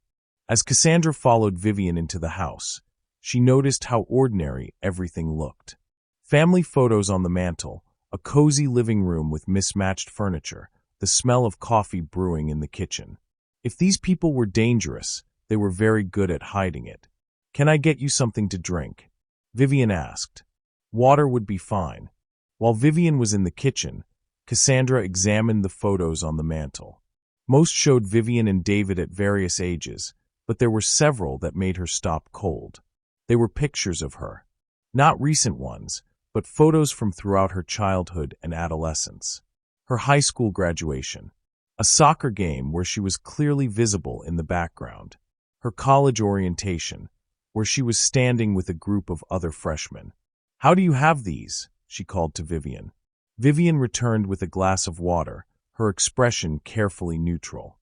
As Cassandra followed Vivian into the house, she noticed how ordinary everything looked. Family photos on the mantel, a cozy living room with mismatched furniture, the smell of coffee brewing in the kitchen. If these people were dangerous, they were very good at hiding it. Can I get you something to drink? Vivian asked. Water would be fine. While Vivian was in the kitchen, Cassandra examined the photos on the mantel. Most showed Vivian and David at various ages, but there were several that made her stop cold. They were pictures of her. Not recent ones, but photos from throughout her childhood and adolescence. Her high school graduation. A soccer game where she was clearly visible in the background. Her college orientation, where she was standing with a group of other freshmen. How do you have these? She called to Vivian. Vivian returned with a glass of water, her expression carefully neutral.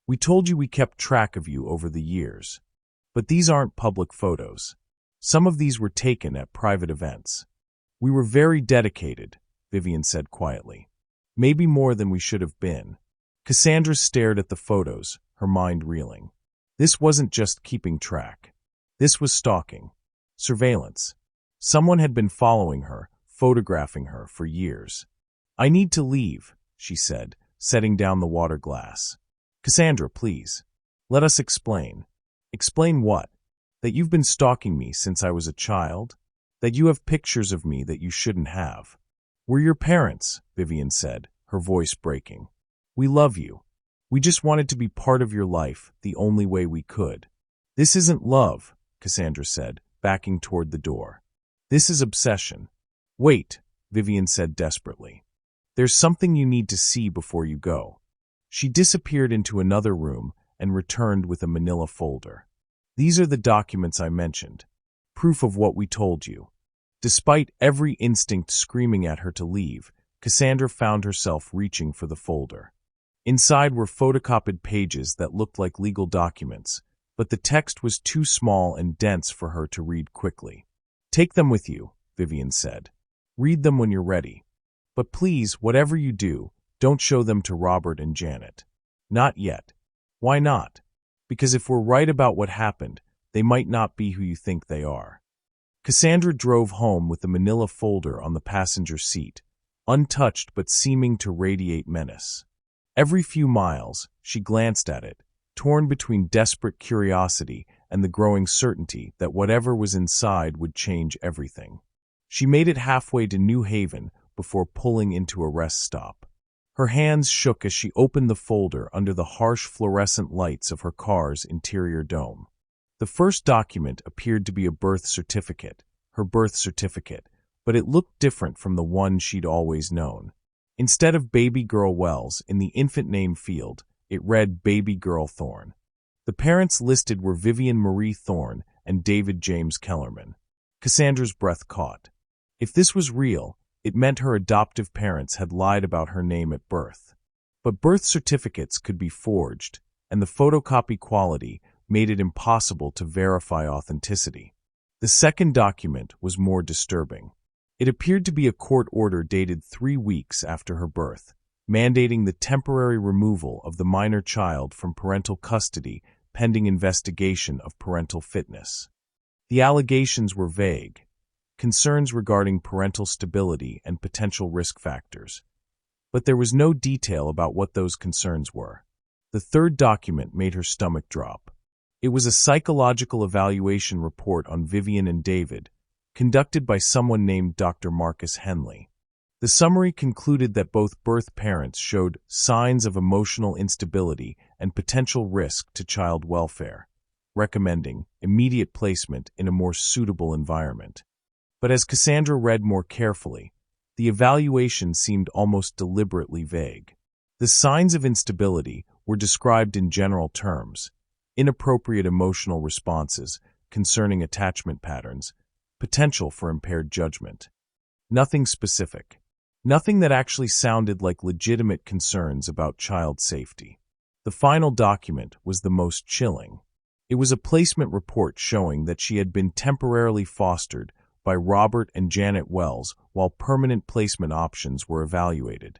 We told you we kept track of you over the years. But these aren't public photos. Some of these were taken at private events. We were very dedicated, Vivian said quietly. Maybe more than we should have been. Cassandra stared at the photos, her mind reeling. This wasn't just keeping track. This was stalking. Surveillance. Someone had been following her, photographing her for years. I need to leave, she said, setting down the water glass. Cassandra, please. Let us explain. Explain what? That you've been stalking me since I was a child? That you have pictures of me that you shouldn't have? We're your parents, Vivian said, her voice breaking. We love you. We just wanted to be part of your life the only way we could. This isn't love, Cassandra said, backing toward the door. This is obsession. Wait, Vivian said desperately. There's something you need to see before you go. She disappeared into another room and returned with a manila folder. These are the documents I mentioned. Proof of what we told you. Despite every instinct screaming at her to leave, Cassandra found herself reaching for the folder. Inside were photocopied pages that looked like legal documents, but the text was too small and dense for her to read quickly. Take them with you, Vivian said. Read them when you're ready. But please, whatever you do, don't show them to Robert and Janet. Not yet. Why not? Because if we're right about what happened, they might not be who you think they are. Cassandra drove home with the manila folder on the passenger seat, untouched but seeming to radiate menace. Every few miles, she glanced at it, torn between desperate curiosity and the growing certainty that whatever was inside would change everything. She made it halfway to New Haven before pulling into a rest stop. Her hands shook as she opened the folder under the harsh fluorescent lights of her car's interior dome. The first document appeared to be a birth certificate, her birth certificate, but it looked different from the one she'd always known. Instead of Baby Girl Wells in the infant name field, it read Baby Girl Thorne. The parents listed were Vivian Marie Thorne and David James Kellerman. Cassandra's breath caught. If this was real, it meant her adoptive parents had lied about her name at birth. But birth certificates could be forged, and the photocopy quality made it impossible to verify authenticity. The second document was more disturbing. It appeared to be a court order dated 3 weeks after her birth, mandating the temporary removal of the minor child from parental custody pending investigation of parental fitness. The allegations were vague, concerns regarding parental stability and potential risk factors, but there was no detail about what those concerns were. The third document made her stomach drop. It was a psychological evaluation report on Vivian and David, conducted by someone named Dr. Marcus Henley. The summary concluded that both birth parents showed signs of emotional instability and potential risk to child welfare, recommending immediate placement in a more suitable environment. But as Cassandra read more carefully, the evaluation seemed almost deliberately vague. The signs of instability were described in general terms: inappropriate emotional responses concerning attachment patterns, potential for impaired judgment. Nothing specific. Nothing that actually sounded like legitimate concerns about child safety. The final document was the most chilling. It was a placement report showing that she had been temporarily fostered by Robert and Janet Wells while permanent placement options were evaluated.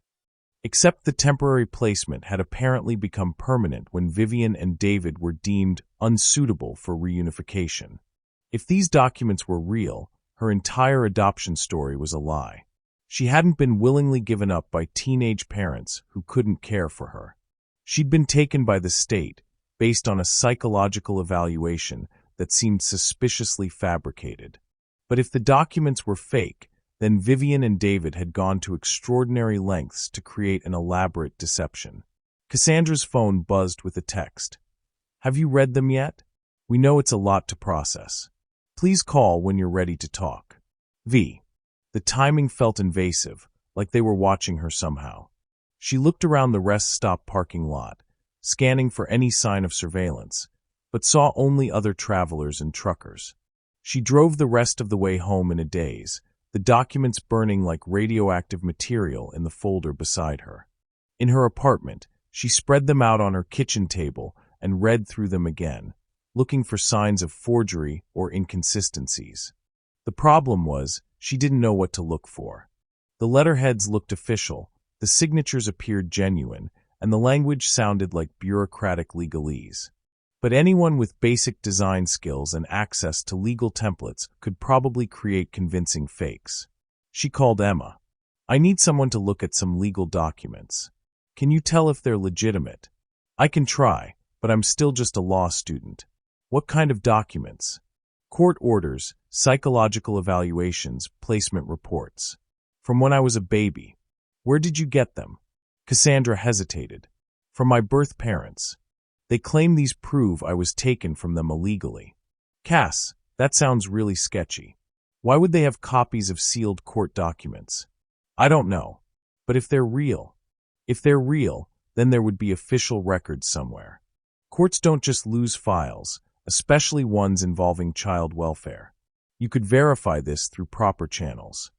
Except the temporary placement had apparently become permanent when Vivian and David were deemed unsuitable for reunification. If these documents were real, her entire adoption story was a lie. She hadn't been willingly given up by teenage parents who couldn't care for her. She'd been taken by the state based on a psychological evaluation that seemed suspiciously fabricated. But if the documents were fake, then Vivian and David had gone to extraordinary lengths to create an elaborate deception. Cassandra's phone buzzed with a text. "Have you read them yet? We know it's a lot to process. Please call when you're ready to talk. V." The timing felt invasive, like they were watching her somehow. She looked around the rest stop parking lot, scanning for any sign of surveillance, but saw only other travelers and truckers. She drove the rest of the way home in a daze, the documents burning like radioactive material in the folder beside her. In her apartment, she spread them out on her kitchen table and read through them again, looking for signs of forgery or inconsistencies. The problem was, she didn't know what to look for. The letterheads looked official, the signatures appeared genuine, and the language sounded like bureaucratic legalese. But anyone with basic design skills and access to legal templates could probably create convincing fakes. She called Emma. "I need someone to look at some legal documents. Can you tell if they're legitimate? I can try, but I'm still just a law student." "What kind of documents?" "Court orders, psychological evaluations, placement reports. From when I was a baby." "Where did you get them?" Cassandra hesitated. "From my birth parents. They claim these prove I was taken from them illegally." "Cass, that sounds really sketchy. Why would they have copies of sealed court documents?" "I don't know. But if they're real, then there would be official records somewhere. Courts don't just lose files, especially ones involving child welfare. You could verify this through proper channels.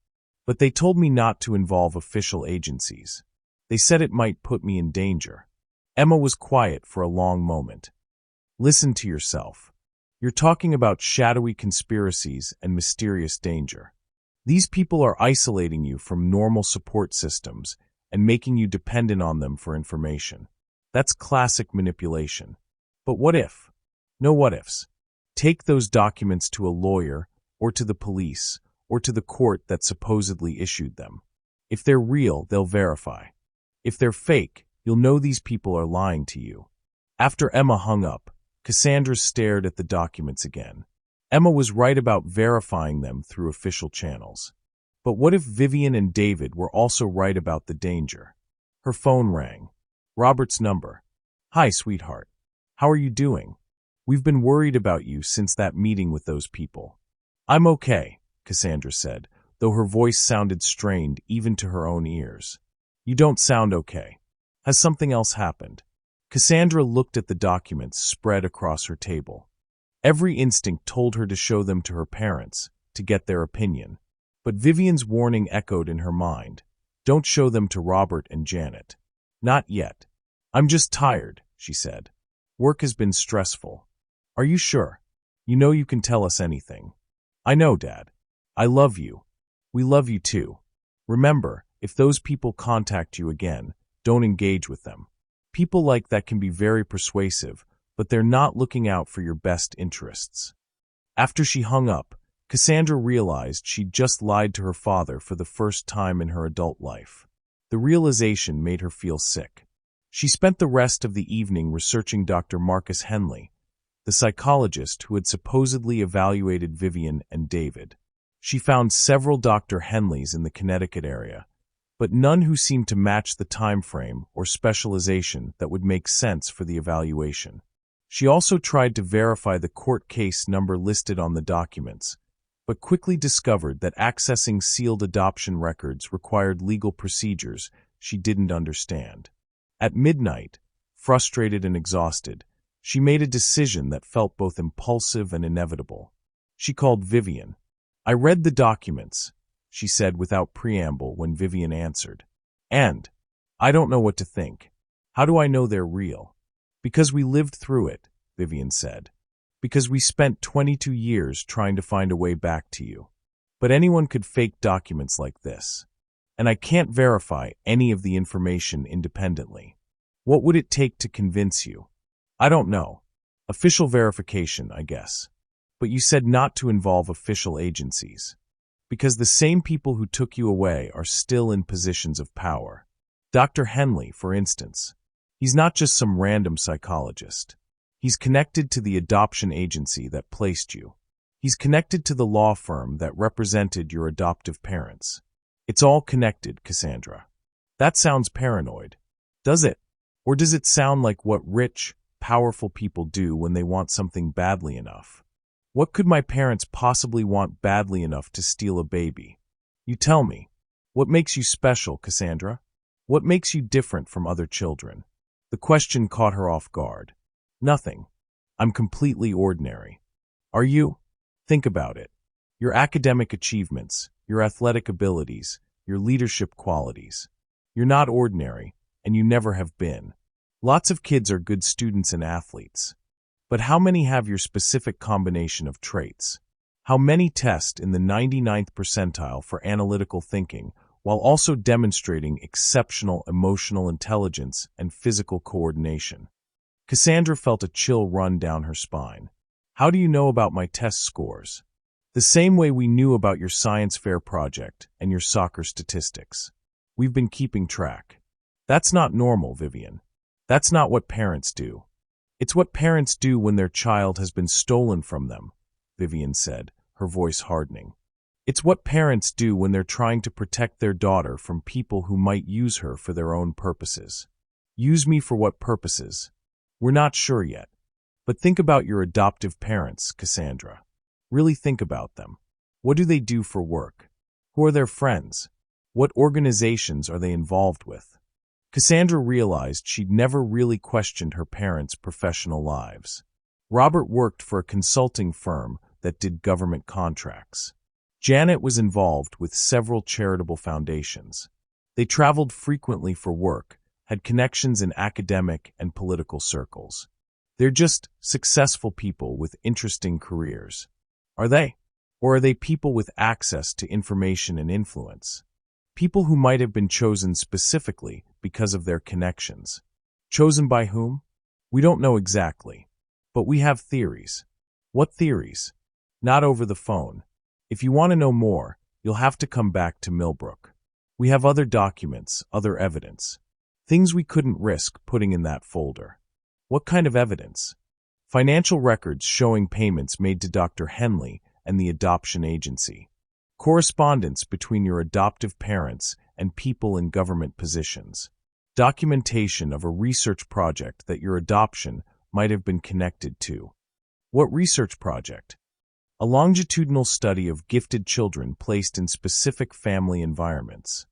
But they told me not to involve official agencies. They said it might put me in danger." Emma was quiet for a long moment. "Listen to yourself. You're talking about shadowy conspiracies and mysterious danger. These people are isolating you from normal support systems and making you dependent on them for information. That's classic manipulation. But what if? No what ifs. Take those documents to a lawyer, or to the police, or to the court that supposedly issued them. If they're real, they'll verify. If they're fake, you'll know these people are lying to you." After Emma hung up, Cassandra stared at the documents again. Emma was right about verifying them through official channels. But what if Vivian and David were also right about the danger? Her phone rang. Robert's number. "Hi, sweetheart. How are you doing? We've been worried about you since that meeting with those people." "I'm okay," Cassandra said, though her voice sounded strained even to her own ears. "You don't sound okay. Has something else happened?" Cassandra looked at the documents spread across her table. Every instinct told her to show them to her parents, to get their opinion. But Vivian's warning echoed in her mind. "Don't show them to Robert and Janet." "Not yet. I'm just tired," she said. "Work has been stressful." "Are you sure? You know you can tell us anything." "I know, Dad. I love you. We love you too. Remember, if those people contact you again, don't engage with them. People like that can be very persuasive, but they're not looking out for your best interests." After she hung up, Cassandra realized she'd just lied to her father for the first time in her adult life. The realization made her feel sick. She spent the rest of the evening researching Dr. Marcus Henley, the psychologist who had supposedly evaluated Vivian and David. She found several Dr. Henleys in the Connecticut area, but none who seemed to match the time frame or specialization that would make sense for the evaluation. She also tried to verify the court case number listed on the documents, but quickly discovered that accessing sealed adoption records required legal procedures she didn't understand. At midnight, frustrated and exhausted, she made a decision that felt both impulsive and inevitable. She called Vivian. "I read the documents," she said without preamble when Vivian answered. "And I don't know what to think. How do I know they're real?" "Because we lived through it," Vivian said. "Because we spent 22 years trying to find a way back to you. But anyone could fake documents like this. And I can't verify any of the information independently. What would it take to convince you?" "I don't know. Official verification, I guess. But you said not to involve official agencies. Because the same people who took you away are still in positions of power. Dr. Henley, for instance. He's not just some random psychologist. He's connected to the adoption agency that placed you. He's connected to the law firm that represented your adoptive parents. It's all connected, Cassandra." "That sounds paranoid. Does it? Or does it sound like what rich, powerful people do when they want something badly enough? What could my parents possibly want badly enough to steal a baby? You tell me. What makes you special, Cassandra? What makes you different from other children?" The question caught her off guard. "Nothing. I'm completely ordinary." "Are you? Think about it. Your academic achievements, your athletic abilities, your leadership qualities. You're not ordinary, and you never have been. Lots of kids are good students and athletes. But how many have your specific combination of traits? How many test in the 99th percentile for analytical thinking while also demonstrating exceptional emotional intelligence and physical coordination?" Cassandra felt a chill run down her spine. "How do you know about my test scores?" "The same way we knew about your science fair project and your soccer statistics. We've been keeping track." "That's not normal, Vivian. That's not what parents do." "It's what parents do when their child has been stolen from them," Vivian said, her voice hardening. "It's what parents do when they're trying to protect their daughter from people who might use her for their own purposes." "Use me for what purposes?" "We're not sure yet. But think about your adoptive parents, Cassandra. Really think about them. What do they do for work? Who are their friends? What organizations are they involved with?" Cassandra realized she'd never really questioned her parents' professional lives. Robert worked for a consulting firm that did government contracts. Janet was involved with several charitable foundations. They traveled frequently for work, had connections in academic and political circles. They're just successful people with interesting careers. Are they? Or are they people with access to information and influence? People who might have been chosen specifically because of their connections. Chosen by whom? We don't know exactly. But we have theories. What theories? Not over the phone. If you want to know more, you'll have to come back to Millbrook. We have other documents, other evidence. Things we couldn't risk putting in that folder. What kind of evidence? Financial records showing payments made to Dr. Henley and the adoption agency. Correspondence between your adoptive parents and people in government positions. Documentation of a research project that your adoption might have been connected to. What research project? A longitudinal study of gifted children placed in specific family environments.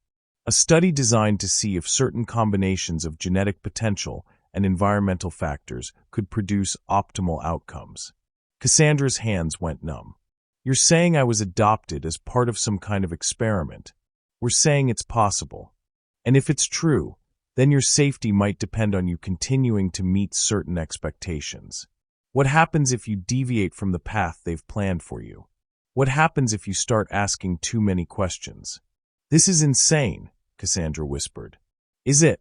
A study designed to see if certain combinations of genetic potential and environmental factors could produce optimal outcomes. Cassandra's hands went numb. You're saying I was adopted as part of some kind of experiment. We're saying it's possible. And if it's true, then your safety might depend on you continuing to meet certain expectations. What happens if you deviate from the path they've planned for you? What happens if you start asking too many questions? This is insane, Cassandra whispered. Is it?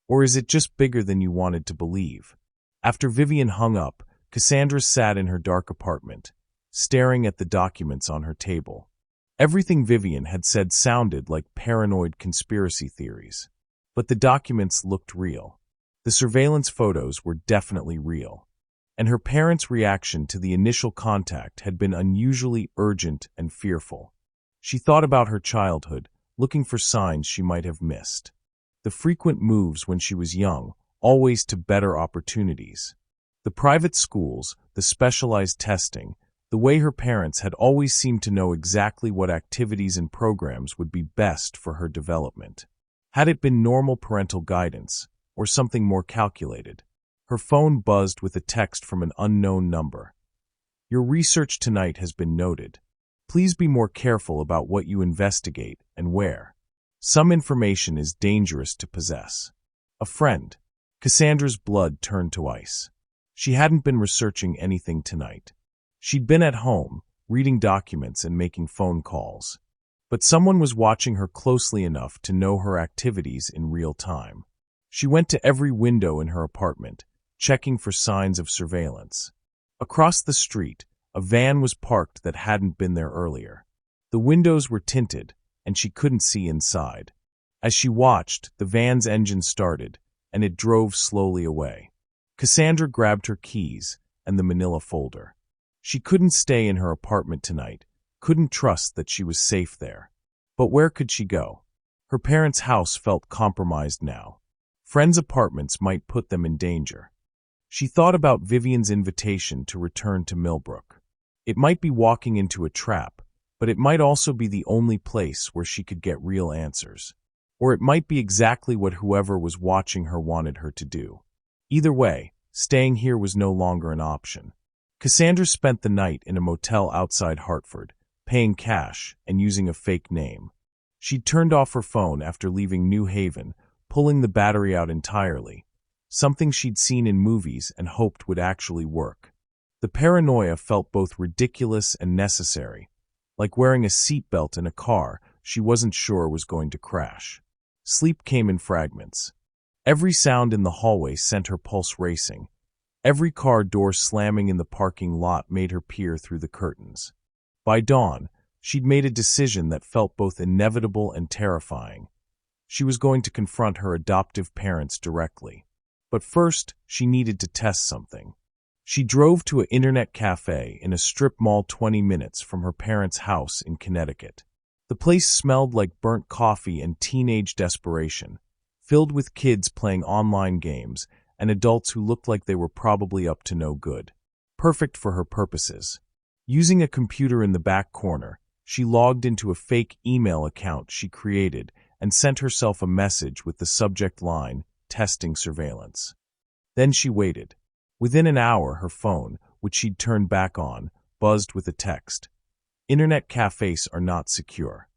Or is it just bigger than you wanted to believe? After Vivian hung up, Cassandra sat in her dark apartment, staring at the documents on her table. Everything Vivian had said sounded like paranoid conspiracy theories. But the documents looked real. The surveillance photos were definitely real. And her parents' reaction to the initial contact had been unusually urgent and fearful. She thought about her childhood, looking for signs she might have missed. The frequent moves when she was young, always to better opportunities. The private schools, the specialized testing, the way her parents had always seemed to know exactly what activities and programs would be best for her development. Had it been normal parental guidance, or something more calculated? Her phone buzzed with a text from an unknown number. Your research tonight has been noted. Please be more careful about what you investigate and where. Some information is dangerous to possess. A friend. Cassandra's blood turned to ice. She hadn't been researching anything tonight. She'd been at home, reading documents and making phone calls. But someone was watching her closely enough to know her activities in real time. She went to every window in her apartment, checking for signs of surveillance. Across the street, a van was parked that hadn't been there earlier. The windows were tinted, and she couldn't see inside. As she watched, the van's engine started, and it drove slowly away. Cassandra grabbed her keys and the manila folder. She couldn't stay in her apartment tonight, couldn't trust that she was safe there. But where could she go? Her parents' house felt compromised now. Friends' apartments might put them in danger. She thought about Vivian's invitation to return to Millbrook. It might be walking into a trap, but it might also be the only place where she could get real answers. Or it might be exactly what whoever was watching her wanted her to do. Either way, staying here was no longer an option. Cassandra spent the night in a motel outside Hartford, paying cash and using a fake name. She'd turned off her phone after leaving New Haven, pulling the battery out entirely, something she'd seen in movies and hoped would actually work. The paranoia felt both ridiculous and necessary, like wearing a seatbelt in a car she wasn't sure was going to crash. Sleep came in fragments. Every sound in the hallway sent her pulse racing. Every car door slamming in the parking lot made her peer through the curtains. By dawn, she'd made a decision that felt both inevitable and terrifying. She was going to confront her adoptive parents directly. But first, she needed to test something. She drove to an internet cafe in a strip mall 20 minutes from her parents' house in Connecticut. The place smelled like burnt coffee and teenage desperation, filled with kids playing online games and adults who looked like they were probably up to no good. Perfect for her purposes. Using a computer in the back corner, she logged into a fake email account she created and sent herself a message with the subject line, "Testing surveillance." Then she waited. Within an hour, her phone, which she'd turned back on, buzzed with a text. Internet cafes are not secure.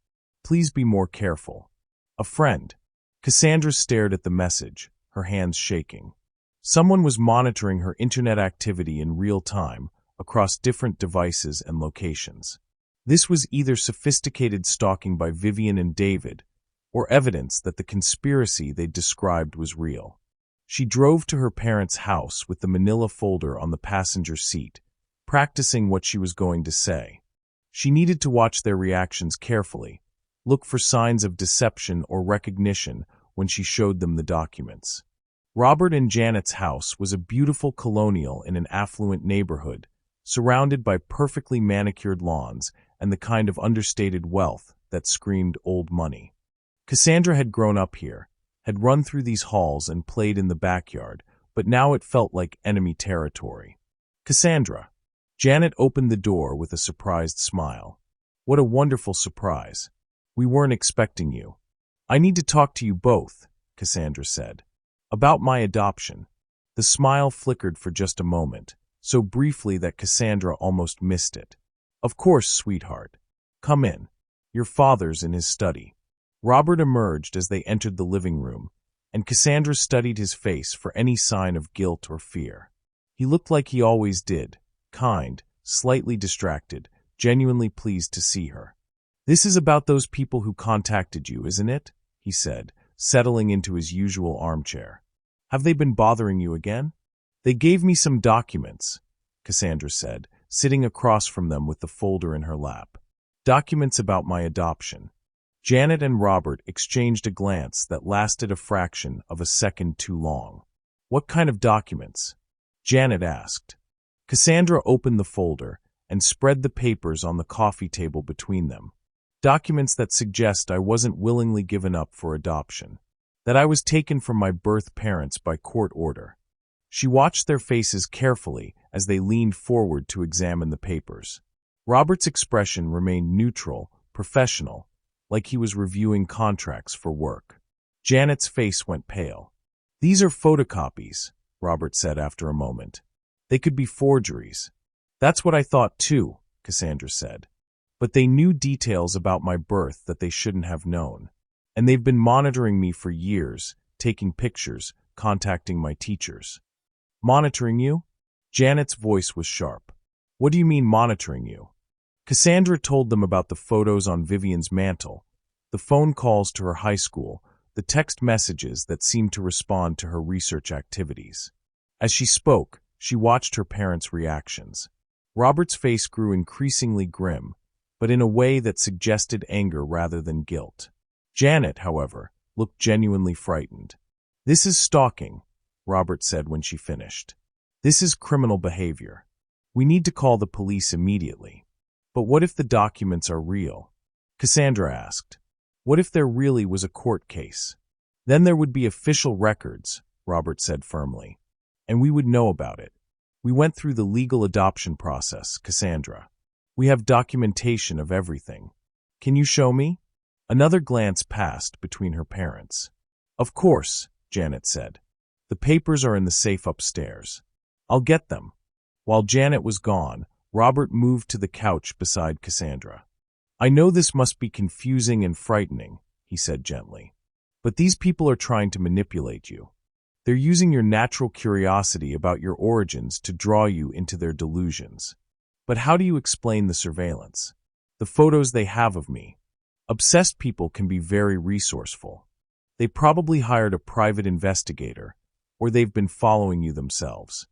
Please be more careful. A friend. Cassandra stared at the message, her hands shaking. Someone was monitoring her internet activity in real time, across different devices and locations. This was either sophisticated stalking by Vivian and David, or evidence that the conspiracy they'd described was real. She drove to her parents' house with the manila folder on the passenger seat, practicing what she was going to say. She needed to watch their reactions carefully, look for signs of deception or recognition when she showed them the documents. Robert and Janet's house was a beautiful colonial in an affluent neighborhood, surrounded by perfectly manicured lawns and the kind of understated wealth that screamed old money. Cassandra had grown up here, had run through these halls and played in the backyard, but now it felt like enemy territory. Cassandra. Janet opened the door with a surprised smile. What a wonderful surprise. We weren't expecting you. I need to talk to you both, Cassandra said. About my adoption. The smile flickered for just a moment, so briefly that Cassandra almost missed it. Of course, sweetheart. Come in. Your father's in his study. Robert emerged as they entered the living room, and Cassandra studied his face for any sign of guilt or fear. He looked like he always did, kind, slightly distracted, genuinely pleased to see her. This is about those people who contacted you, isn't it? He said, settling into his usual armchair. Have they been bothering you again? They gave me some documents, Cassandra said, sitting across from them with the folder in her lap. Documents about my adoption. Janet and Robert exchanged a glance that lasted a fraction of a second too long. What kind of documents? Janet asked. Cassandra opened the folder and spread the papers on the coffee table between them. Documents that suggest I wasn't willingly given up for adoption, that I was taken from my birth parents by court order. She watched their faces carefully as they leaned forward to examine the papers. Robert's expression remained neutral, professional, like he was reviewing contracts for work. Janet's face went pale. These are photocopies, Robert said after a moment. They could be forgeries. That's what I thought too, Cassandra said. But they knew details about my birth that they shouldn't have known. And they've been monitoring me for years, taking pictures, contacting my teachers. Monitoring you? Janet's voice was sharp. What do you mean monitoring you? Cassandra told them about the photos on Vivian's mantle, the phone calls to her high school, the text messages that seemed to respond to her research activities. As she spoke, she watched her parents' reactions. Robert's face grew increasingly grim, but in a way that suggested anger rather than guilt. Janet, however, looked genuinely frightened. "This is stalking," Robert said when she finished. "This is criminal behavior. We need to call the police immediately." "But what if the documents are real?" Cassandra asked. "What if there really was a court case?" "Then there would be official records," Robert said firmly. "And we would know about it. We went through the legal adoption process, Cassandra. We have documentation of everything. Can you show me?" Another glance passed between her parents. "Of course," Janet said. "The papers are in the safe upstairs. I'll get them." While Janet was gone, Robert moved to the couch beside Cassandra. "I know this must be confusing and frightening," he said gently. "But these people are trying to manipulate you. They're using your natural curiosity about your origins to draw you into their delusions. But how do you explain the surveillance? The photos they have of me? Obsessed people can be very resourceful. They probably hired a private investigator, or they've been following you themselves.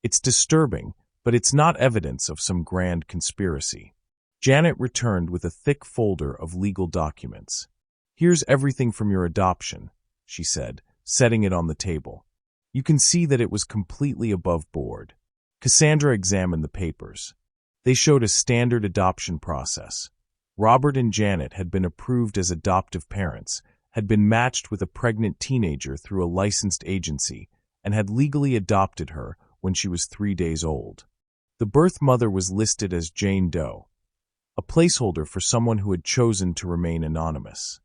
It's disturbing, but it's not evidence of some grand conspiracy." Janet returned with a thick folder of legal documents. "Here's everything from your adoption," she said, setting it on the table. You can see that it was completely above board. Cassandra examined the papers. They showed a standard adoption process. Robert and Janet had been approved as adoptive parents, had been matched with a pregnant teenager through a licensed agency, and had legally adopted her when she was 3 days old. The birth mother was listed as Jane Doe, a placeholder for someone who had chosen to remain anonymous.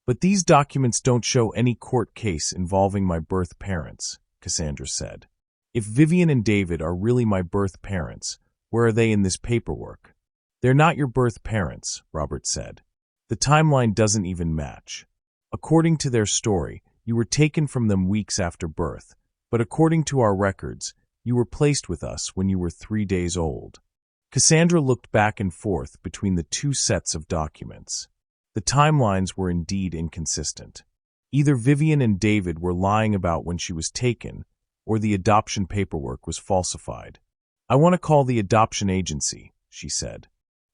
"But these documents don't show any court case involving my birth parents," Cassandra said. "If Vivian and David are really my birth parents, where are they in this paperwork?" "They're not your birth parents," Robert said. "The timeline doesn't even match. According to their story, you were taken from them weeks after birth, but according to our records, you were placed with us when you were 3 days old." Cassandra looked back and forth between the two sets of documents. The timelines were indeed inconsistent. Either Vivian and David were lying about when she was taken, or the adoption paperwork was falsified. "I want to call the adoption agency," she said.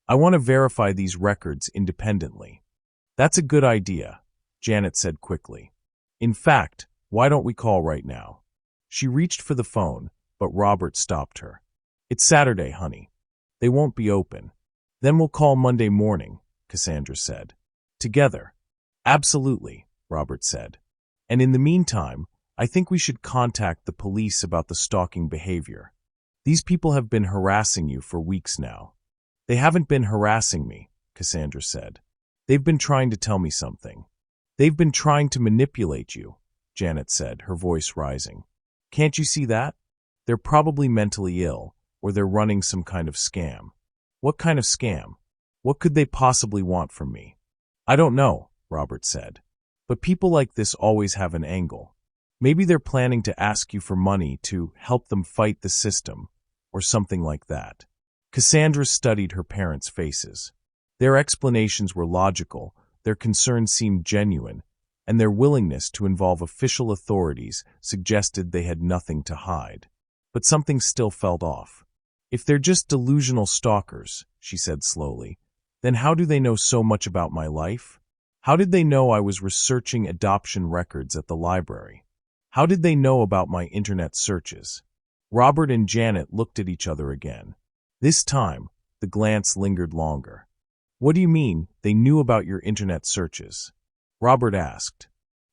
"I want to verify these records independently." "That's a good idea," Janet said quickly. "In fact, why don't we call right now?" She reached for the phone, but Robert stopped her. "It's Saturday, honey. They won't be open." "Then we'll call Monday morning," Cassandra said. "Together." "Absolutely," Robert said. "And in the meantime, I think we should contact the police about the stalking behavior. These people have been harassing you for weeks now." "They haven't been harassing me," Cassandra said. "They've been trying to tell me something." "They've been trying to manipulate you," Janet said, her voice rising. "Can't you see that? They're probably mentally ill, or they're running some kind of scam." "What kind of scam? What could they possibly want from me?" "I don't know," Robert said. "But people like this always have an angle. Maybe they're planning to ask you for money to help them fight the system, or something like that." Cassandra studied her parents' faces. Their explanations were logical, their concerns seemed genuine, and their willingness to involve official authorities suggested they had nothing to hide. But something still felt off. "If they're just delusional stalkers," she said slowly, "then how do they know so much about my life? How did they know I was researching adoption records at the library? How did they know about my internet searches?" Robert and Janet looked at each other again. This time, the glance lingered longer. "What do you mean, they knew about your internet searches?" Robert asked.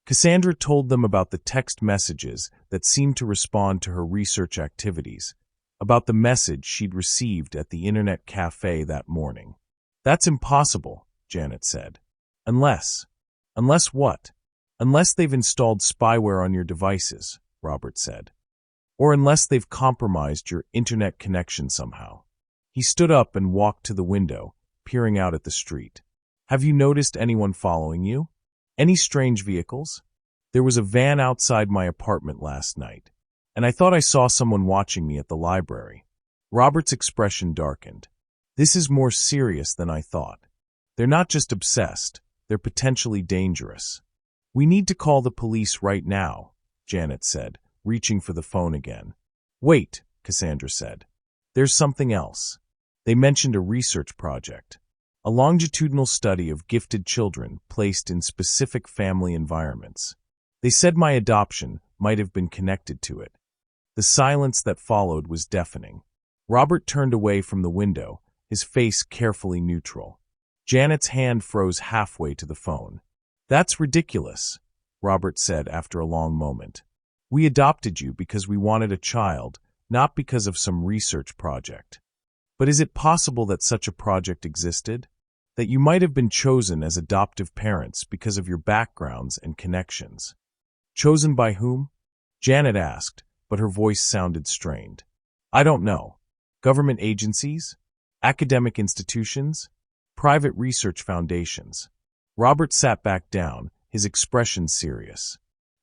Cassandra told them about the text messages that seemed to respond to her research activities, about the message she'd received at the internet cafe that morning. "That's impossible," Janet said. Unless what?" Unless they've installed spyware on your devices, Robert said. Or unless they've compromised your internet connection somehow. He stood up and walked to the window, peering out at the street. Have you noticed anyone following you? Any strange vehicles? There was a van outside my apartment last night, and I thought I saw someone watching me at the library. Robert's expression darkened. This is more serious than I thought. They're not just obsessed, they're potentially dangerous. We need to call the police right now, Janet said, reaching for the phone again. Wait, Cassandra said. There's something else. They mentioned a research project. A longitudinal study of gifted children placed in specific family environments. They said my adoption might have been connected to it. The silence that followed was deafening. Robert turned away from the window, his face carefully neutral. Janet's hand froze halfway to the phone. That's ridiculous, Robert said after a long moment. We adopted you because we wanted a child, not because of some research project. But is it possible that such a project existed? That you might have been chosen as adoptive parents because of your backgrounds and connections? Chosen by whom? Janet asked, but her voice sounded strained. I don't know. Government agencies? Academic institutions? Private research foundations? Robert sat back down, his expression serious.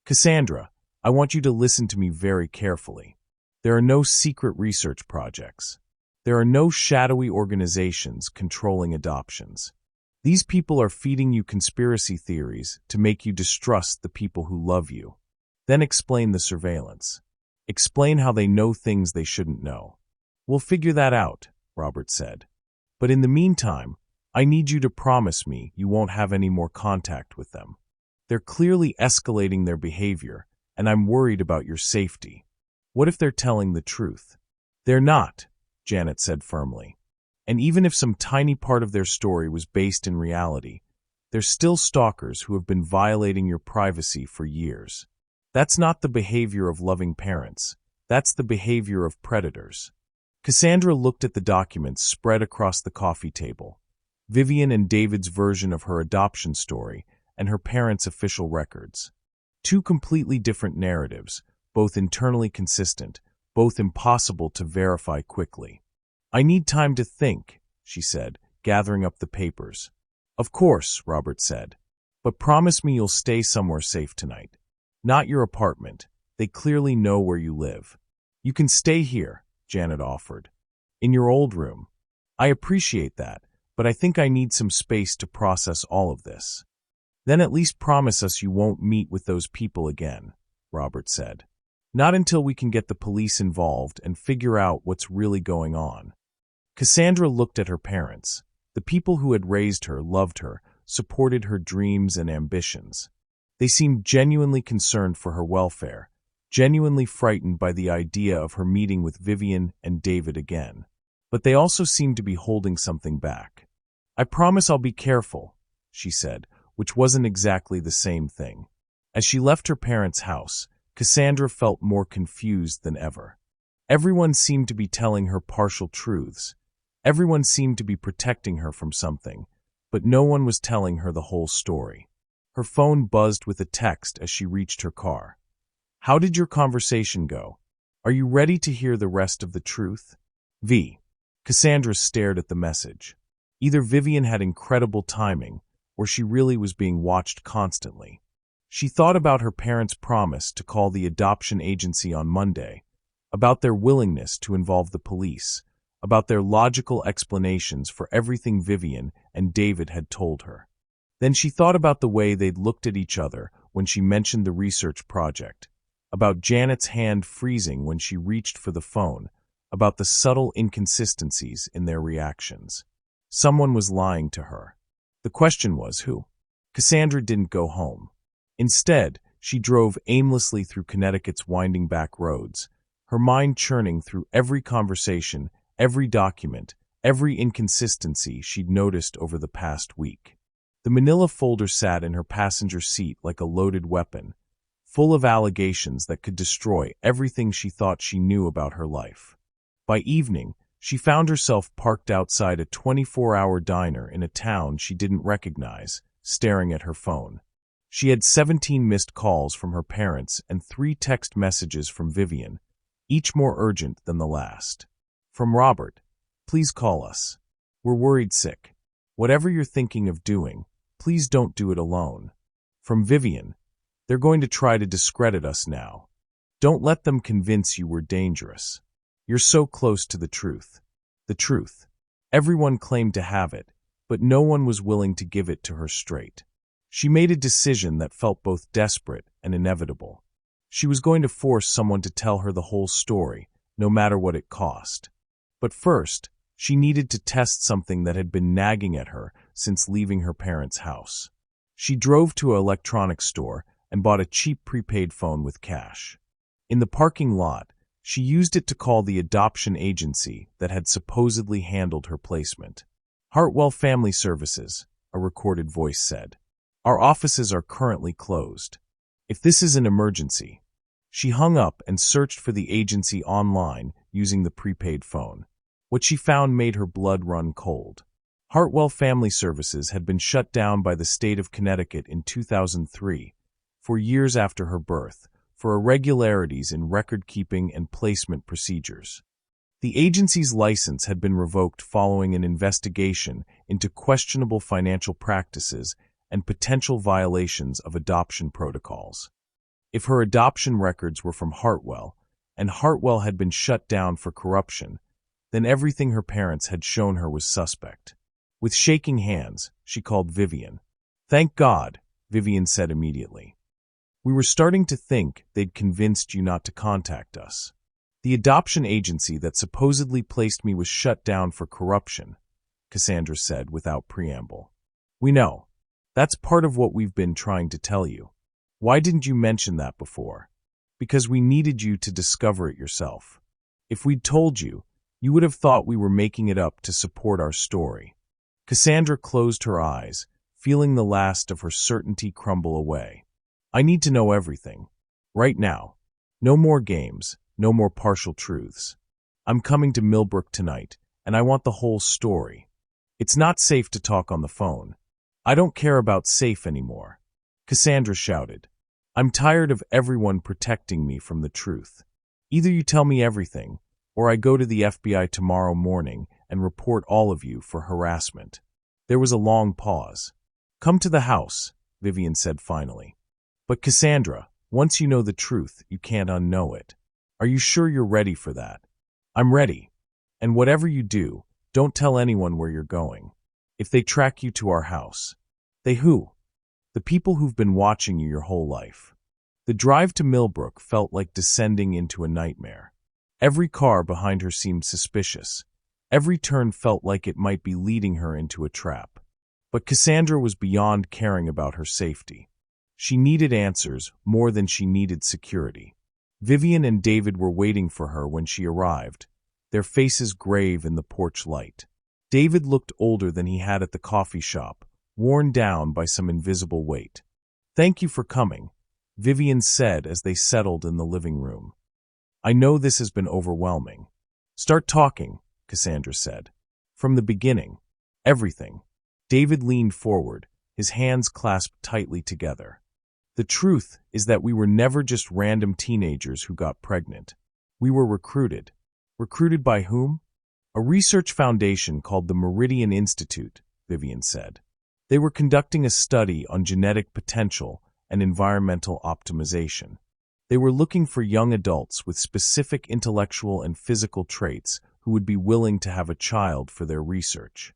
Cassandra, I want you to listen to me very carefully. There are no secret research projects. There are no shadowy organizations controlling adoptions. These people are feeding you conspiracy theories to make you distrust the people who love you. Then explain the surveillance. Explain how they know things they shouldn't know. We'll figure that out, Robert said. But in the meantime, I need you to promise me you won't have any more contact with them. They're clearly escalating their behavior, and I'm worried about your safety. What if they're telling the truth? They're not, Janet said firmly. And even if some tiny part of their story was based in reality, they're still stalkers who have been violating your privacy for years. That's not the behavior of loving parents. That's the behavior of predators. Cassandra looked at the documents spread across the coffee table. Vivian and David's version of her adoption story and her parents' official records. Two completely different narratives, both internally consistent, both impossible to verify quickly. I need time to think, she said, gathering up the papers. Of course, Robert said. But promise me you'll stay somewhere safe tonight. Not your apartment. They clearly know where you live. You can stay here, Janet offered. In your old room. I appreciate that, but I think I need some space to process all of this. Then at least promise us you won't meet with those people again, Robert said. Not until we can get the police involved and figure out what's really going on. Cassandra looked at her parents. The people who had raised her, loved her, supported her dreams and ambitions. They seemed genuinely concerned for her welfare, genuinely frightened by the idea of her meeting with Vivian and David again. But they also seemed to be holding something back. I promise I'll be careful, she said, which wasn't exactly the same thing. As she left her parents' house, Cassandra felt more confused than ever. Everyone seemed to be telling her partial truths. Everyone seemed to be protecting her from something, but no one was telling her the whole story. Her phone buzzed with a text as she reached her car. How did your conversation go? Are you ready to hear the rest of the truth? V. Cassandra stared at the message. Either Vivian had incredible timing, or she really was being watched constantly. She thought about her parents' promise to call the adoption agency on Monday, about their willingness to involve the police, about their logical explanations for everything Vivian and David had told her. Then she thought about the way they'd looked at each other when she mentioned the research project, about Janet's hand freezing when she reached for the phone, about the subtle inconsistencies in their reactions. Someone was lying to her. The question was who? Cassandra didn't go home. Instead, she drove aimlessly through Connecticut's winding back roads, her mind churning through every conversation, every document, every inconsistency she'd noticed over the past week. The manila folder sat in her passenger seat like a loaded weapon, full of allegations that could destroy everything she thought she knew about her life. By evening, she found herself parked outside a 24-hour diner in a town she didn't recognize, staring at her phone. She had 17 missed calls from her parents and 3 text messages from Vivian, each more urgent than the last. From Robert, please call us. We're worried sick. Whatever you're thinking of doing, please don't do it alone. From Vivian, they're going to try to discredit us now. Don't let them convince you we're dangerous. You're so close to the truth. The truth. Everyone claimed to have it, but no one was willing to give it to her straight. She made a decision that felt both desperate and inevitable. She was going to force someone to tell her the whole story, no matter what it cost. But first, she needed to test something that had been nagging at her since leaving her parents' house. She drove to an electronics store and bought a cheap prepaid phone with cash. In the parking lot, she used it to call the adoption agency that had supposedly handled her placement. "Hartwell Family Services," a recorded voice said. "Our offices are currently closed. If this is an emergency." She hung up and searched for the agency online using the prepaid phone. What she found made her blood run cold. Hartwell Family Services had been shut down by the state of Connecticut in 2003, 4 years after her birth, for irregularities in record-keeping and placement procedures. The agency's license had been revoked following an investigation into questionable financial practices and potential violations of adoption protocols. If her adoption records were from Hartwell, and Hartwell had been shut down for corruption, then everything her parents had shown her was suspect. With shaking hands, she called Vivian. "Thank God," Vivian said immediately. "We were starting to think they'd convinced you not to contact us. The adoption agency that supposedly placed me was shut down for corruption," Cassandra said without preamble. "We know. That's part of what we've been trying to tell you. Why didn't you mention that before? Because we needed you to discover it yourself. If we'd told you, you would have thought we were making it up to support our story." Cassandra closed her eyes, feeling the last of her certainty crumble away. "I need to know everything. Right now. No more games, no more partial truths. I'm coming to Millbrook tonight, and I want the whole story. It's not safe to talk on the phone. I don't care about safe anymore," Cassandra shouted. "I'm tired of everyone protecting me from the truth. Either you tell me everything, or I go to the FBI tomorrow morning and report all of you for harassment." There was a long pause. "Come to the house," Vivian said finally. "But Cassandra, once you know the truth, you can't unknow it. Are you sure you're ready for that?" "I'm ready. And whatever you do, don't tell anyone where you're going. If they track you to our house." "They who?" "The people who've been watching you your whole life." The drive to Millbrook felt like descending into a nightmare. Every car behind her seemed suspicious. Every turn felt like it might be leading her into a trap. But Cassandra was beyond caring about her safety. She needed answers more than she needed security. Vivian and David were waiting for her when she arrived, their faces grave in the porch light. David looked older than he had at the coffee shop, worn down by some invisible weight. "Thank you for coming," Vivian said as they settled in the living room. "I know this has been overwhelming." "Start talking," Cassandra said. "From the beginning. Everything." David leaned forward, his hands clasped tightly together. "The truth is that we were never just random teenagers who got pregnant. We were recruited." "Recruited by whom?" "A research foundation called the Meridian Institute," Vivian said. "They were conducting a study on genetic potential and environmental optimization. They were looking for young adults with specific intellectual and physical traits who would be willing to have a child for their research."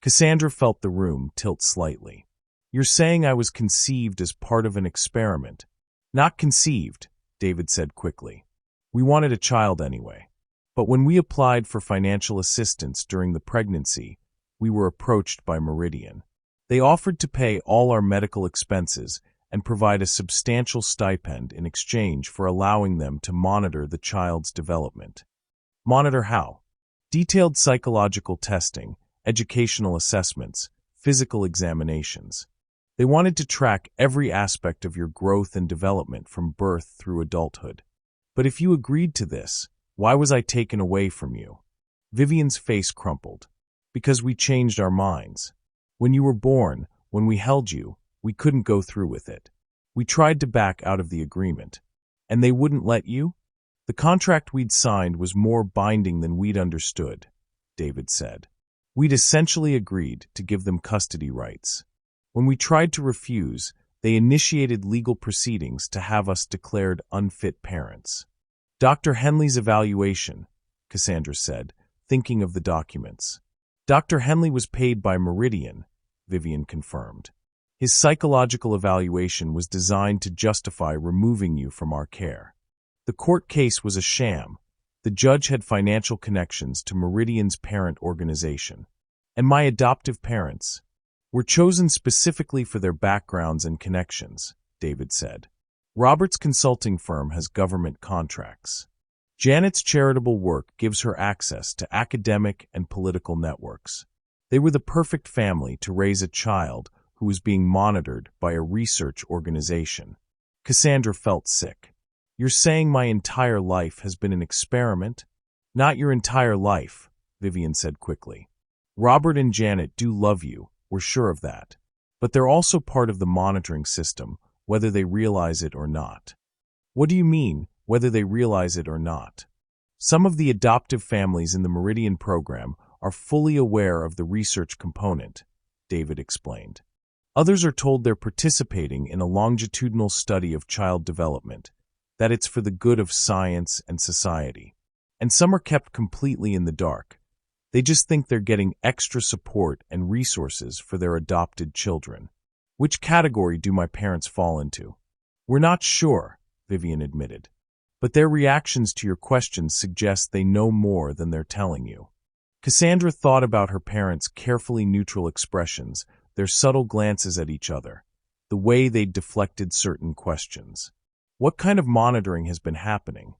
Cassandra felt the room tilt slightly. "You're saying I was conceived as part of an experiment?" "Not conceived," David said quickly. "We wanted a child anyway. But when we applied for financial assistance during the pregnancy, we were approached by Meridian. They offered to pay all our medical expenses and provide a substantial stipend in exchange for allowing them to monitor the child's development." "Monitor how?" "Detailed psychological testing, educational assessments, physical examinations. They wanted to track every aspect of your growth and development from birth through adulthood. But if you agreed to this, why was I taken away from you?" Vivian's face crumpled. "Because we changed our minds. When you were born, when we held you, We couldn't go through with it. We tried to back out of the agreement. And they wouldn't let you? The contract we'd signed was more binding than we'd understood, David said. We'd essentially agreed to give them custody rights. When we tried to refuse, they initiated legal proceedings to have us declared unfit parents. Dr. Henley's evaluation, Cassandra said, thinking of the documents. Dr. Henley was paid by Meridian, Vivian confirmed. His psychological evaluation was designed to justify removing you from our care. The court case was a sham. The judge had financial connections to Meridian's parent organization. And my adoptive parents were chosen specifically for their backgrounds and connections, David said. Robert's consulting firm has government contracts. Janet's charitable work gives her access to academic and political networks. They were the perfect family to raise a child who was being monitored by a research organization. Cassandra felt sick. You're saying my entire life has been an experiment? Not your entire life, Vivian said quickly. Robert and Janet do love you, we're sure of that. But they're also part of the monitoring system, whether they realize it or not. What do you mean, whether they realize it or not? Some of the adoptive families in the Meridian program are fully aware of the research component, David explained. Others are told they're participating in a longitudinal study of child development, that it's for the good of science and society. And some are kept completely in the dark. They just think they're getting extra support and resources for their adopted children. Which category do my parents fall into? We're not sure, Vivian admitted. But their reactions to your questions suggest they know more than they're telling you. Cassandra thought about her parents' carefully neutral expressions, their subtle glances at each other, the way they'd deflected certain questions. What kind of monitoring has been happening?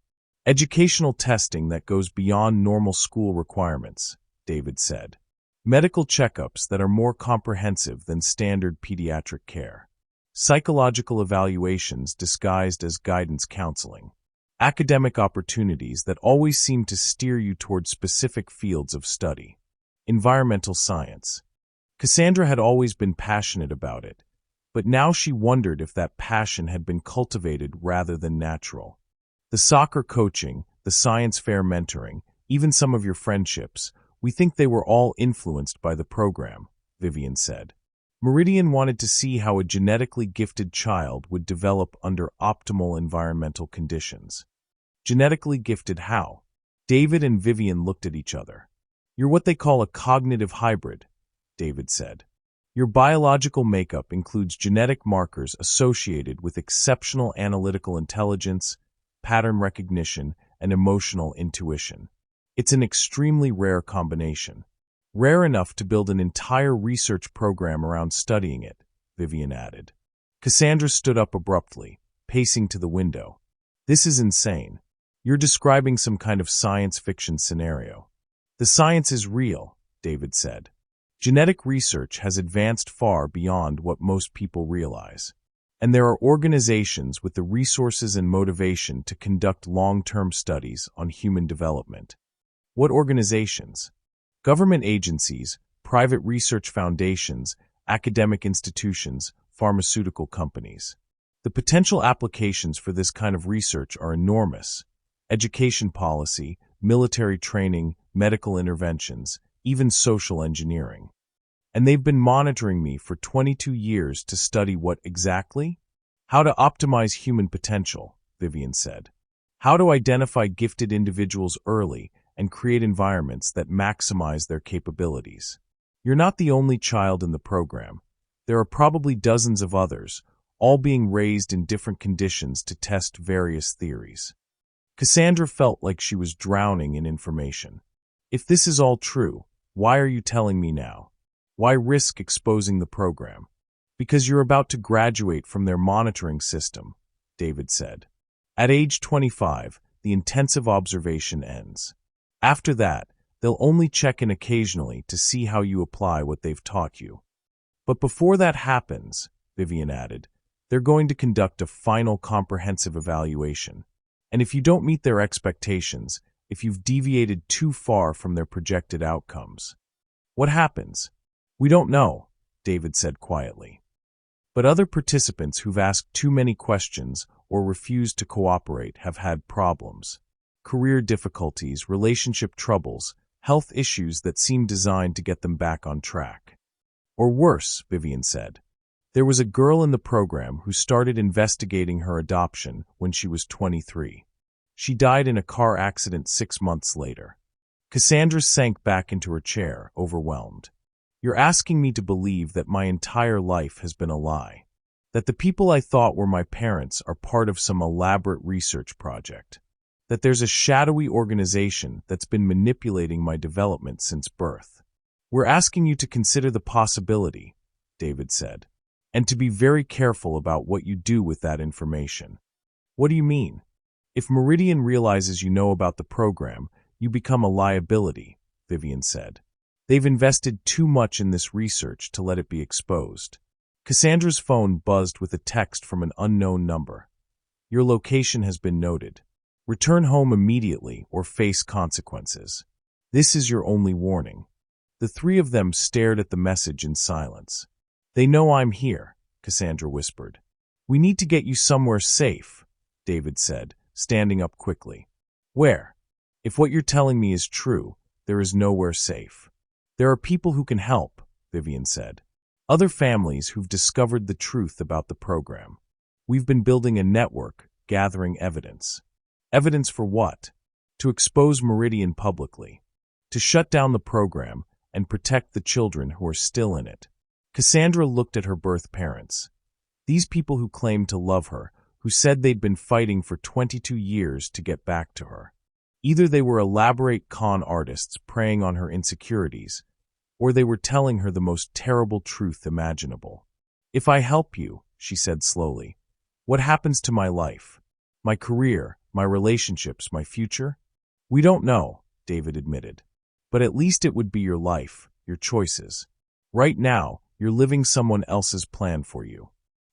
Educational testing that goes beyond normal school requirements, David said. Medical checkups that are more comprehensive than standard pediatric care. Psychological evaluations disguised as guidance counseling. Academic opportunities that always seem to steer you toward specific fields of study. Environmental science. Cassandra had always been passionate about it, but now she wondered if that passion had been cultivated rather than natural. The soccer coaching, the science fair mentoring, even some of your friendships, we think they were all influenced by the program, Vivian said. Meridian wanted to see how a genetically gifted child would develop under optimal environmental conditions. Genetically gifted how? David and Vivian looked at each other. You're what they call a cognitive hybrid, David said. Your biological makeup includes genetic markers associated with exceptional analytical intelligence, pattern recognition, and emotional intuition. It's an extremely rare combination. Rare enough to build an entire research program around studying it, Vivian added. Cassandra stood up abruptly, pacing to the window. This is insane. You're describing some kind of science fiction scenario. The science is real, David said. Genetic research has advanced far beyond what most people realize. And there are organizations with the resources and motivation to conduct long-term studies on human development. What organizations? Government agencies, private research foundations, academic institutions, pharmaceutical companies. The potential applications for this kind of research are enormous. Education policy, military training, medical interventions, even social engineering. And they've been monitoring me for 22 years to study what exactly? How to optimize human potential, Vivian said. How to identify gifted individuals early and create environments that maximize their capabilities. You're not the only child in the program. There are probably dozens of others, all being raised in different conditions to test various theories. Cassandra felt like she was drowning in information. If this is all true, why are you telling me now? Why risk exposing the program? Because you're about to graduate from their monitoring system, David said. At age 25, the intensive observation ends. After that, they'll only check in occasionally to see how you apply what they've taught you. But before that happens, Vivian added, they're going to conduct a final comprehensive evaluation. And if you don't meet their expectations, if you've deviated too far from their projected outcomes, what happens? We don't know, David said quietly. But other participants who've asked too many questions or refused to cooperate have had problems. Career difficulties, relationship troubles, health issues that seem designed to get them back on track. Or worse, Vivian said. There was a girl in the program who started investigating her adoption when she was 23. She died in a car accident 6 months later. Cassandra sank back into her chair, overwhelmed. You're asking me to believe that my entire life has been a lie. That the people I thought were my parents are part of some elaborate research project. That there's a shadowy organization that's been manipulating my development since birth. We're asking you to consider the possibility, David said, and to be very careful about what you do with that information. What do you mean? If Meridian realizes you know about the program, you become a liability, Vivian said. They've invested too much in this research to let it be exposed. Cassandra's phone buzzed with a text from an unknown number. Your location has been noted. Return home immediately or face consequences. This is your only warning. The three of them stared at the message in silence. They know I'm here, Cassandra whispered. We need to get you somewhere safe, David said, standing up quickly. Where? If what you're telling me is true, there is nowhere safe. There are people who can help, Vivian said. Other families who've discovered the truth about the program. We've been building a network, gathering evidence. Evidence for what? To expose Meridian publicly. To shut down the program and protect the children who are still in it. Cassandra looked at her birth parents. These people who claimed to love her, who said they'd been fighting for 22 years to get back to her. Either they were elaborate con artists preying on her insecurities, or they were telling her the most terrible truth imaginable. If I help you, she said slowly, what happens to my life? My career, my relationships, my future? We don't know, David admitted. But at least it would be your life, your choices. Right now, you're living someone else's plan for you.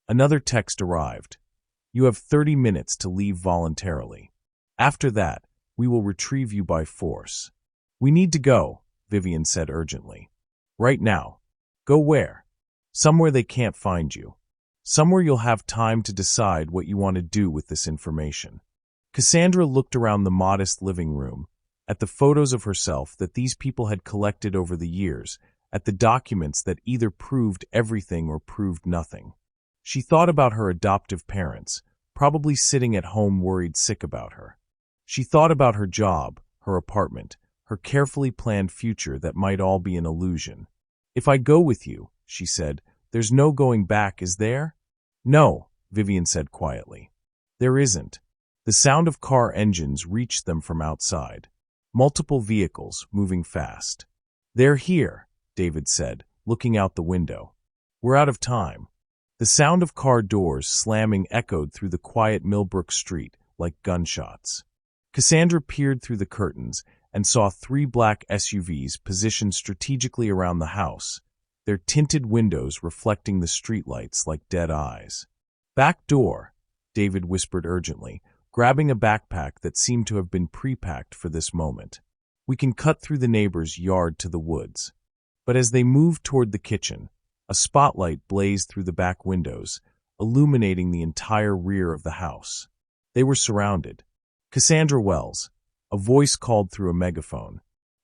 Another text arrived. You have 30 minutes to leave voluntarily. After that, we will retrieve you by force. We need to go, Vivian said urgently. Right now. Go where? Somewhere they can't find you. Somewhere you'll have time to decide what you want to do with this information. Cassandra looked around the modest living room, at the photos of herself that these people had collected over the years, at the documents that either proved everything or proved nothing. She thought about her adoptive parents, probably sitting at home worried sick about her. She thought about her job, her apartment, her carefully planned future that might all be an illusion. If I go with you, she said, there's no going back, is there? No, Vivian said quietly. There isn't. The sound of car engines reached them from outside. Multiple vehicles, moving fast. They're here, David said, looking out the window. We're out of time. The sound of car doors slamming echoed through the quiet Millbrook street like gunshots. Cassandra peered through the curtains and saw 3 black SUVs positioned strategically around the house, their tinted windows reflecting the streetlights like dead eyes. Back door, David whispered urgently, grabbing a backpack that seemed to have been pre-packed for this moment. We can cut through the neighbor's yard to the woods. But as they moved toward the kitchen, a spotlight blazed through the back windows, illuminating the entire rear of the house. They were surrounded. Cassandra Wells. A voice called through a megaphone.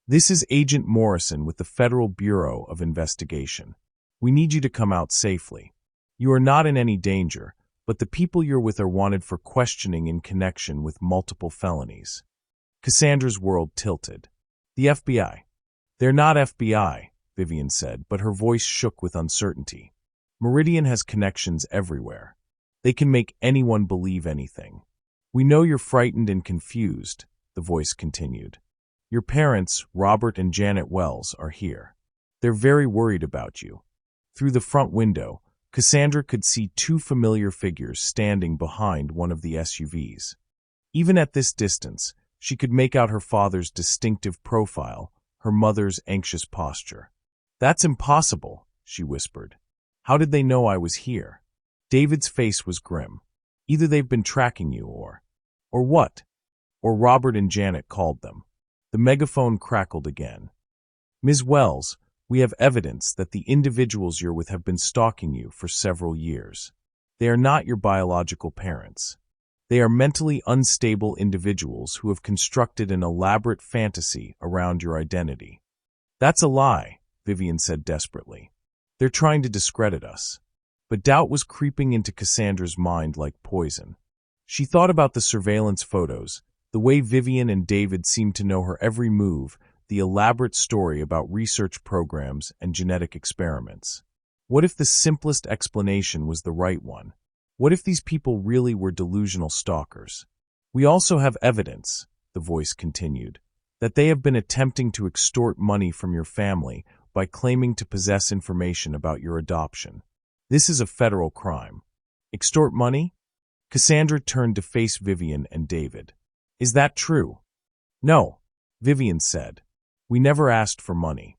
This is Agent Morrison with the Federal Bureau of Investigation. We need you to come out safely. You are not in any danger, but the people you're with are wanted for questioning in connection with multiple felonies. Cassandra's world tilted. The FBI. They're not FBI, Vivian said, but her voice shook with uncertainty. Meridian has connections everywhere. They can make anyone believe anything. We know you're frightened and confused, the voice continued. Your parents, Robert and Janet Wells, are here. They're very worried about you. Through the front window, Cassandra could see 2 familiar figures standing behind one of the SUVs. Even at this distance, she could make out her father's distinctive profile, her mother's anxious posture. That's impossible, she whispered. How did they know I was here? David's face was grim. Either they've been tracking you or what? Or Robert and Janet called them. The megaphone crackled again. Ms. Wells, We have evidence that the individuals you're with have been stalking you for several years. They are not your biological parents. They are mentally unstable individuals who have constructed an elaborate fantasy around your identity." "That's a lie," Vivian said desperately. "They're trying to discredit us." But doubt was creeping into Cassandra's mind like poison. She thought about the surveillance photos, the way Vivian and David seemed to know her every move, the elaborate story about research programs and genetic experiments. What if the simplest explanation was the right one? What if these people really were delusional stalkers? "We also have evidence," the voice continued, "that they have been attempting to extort money from your family by claiming to possess information about your adoption. This is a federal crime." "Extort money?" Cassandra turned to face Vivian and David. "Is that true?" "No," Vivian said. "We never asked for money.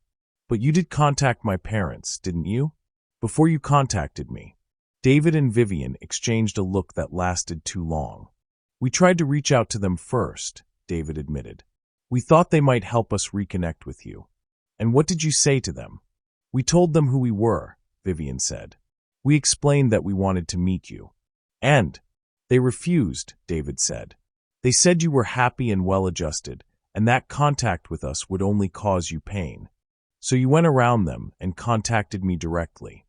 But you did contact my parents, didn't you? Before you contacted me." David and Vivian exchanged a look that lasted too long. "We tried to reach out to them first," David admitted. "We thought they might help us reconnect with you." "And what did you say to them?" "We told them who we were," Vivian said. "We explained that we wanted to meet you." "And they refused," David said. "They said you were happy and well-adjusted, and that contact with us would only cause you pain. So you went around them and contacted me directly."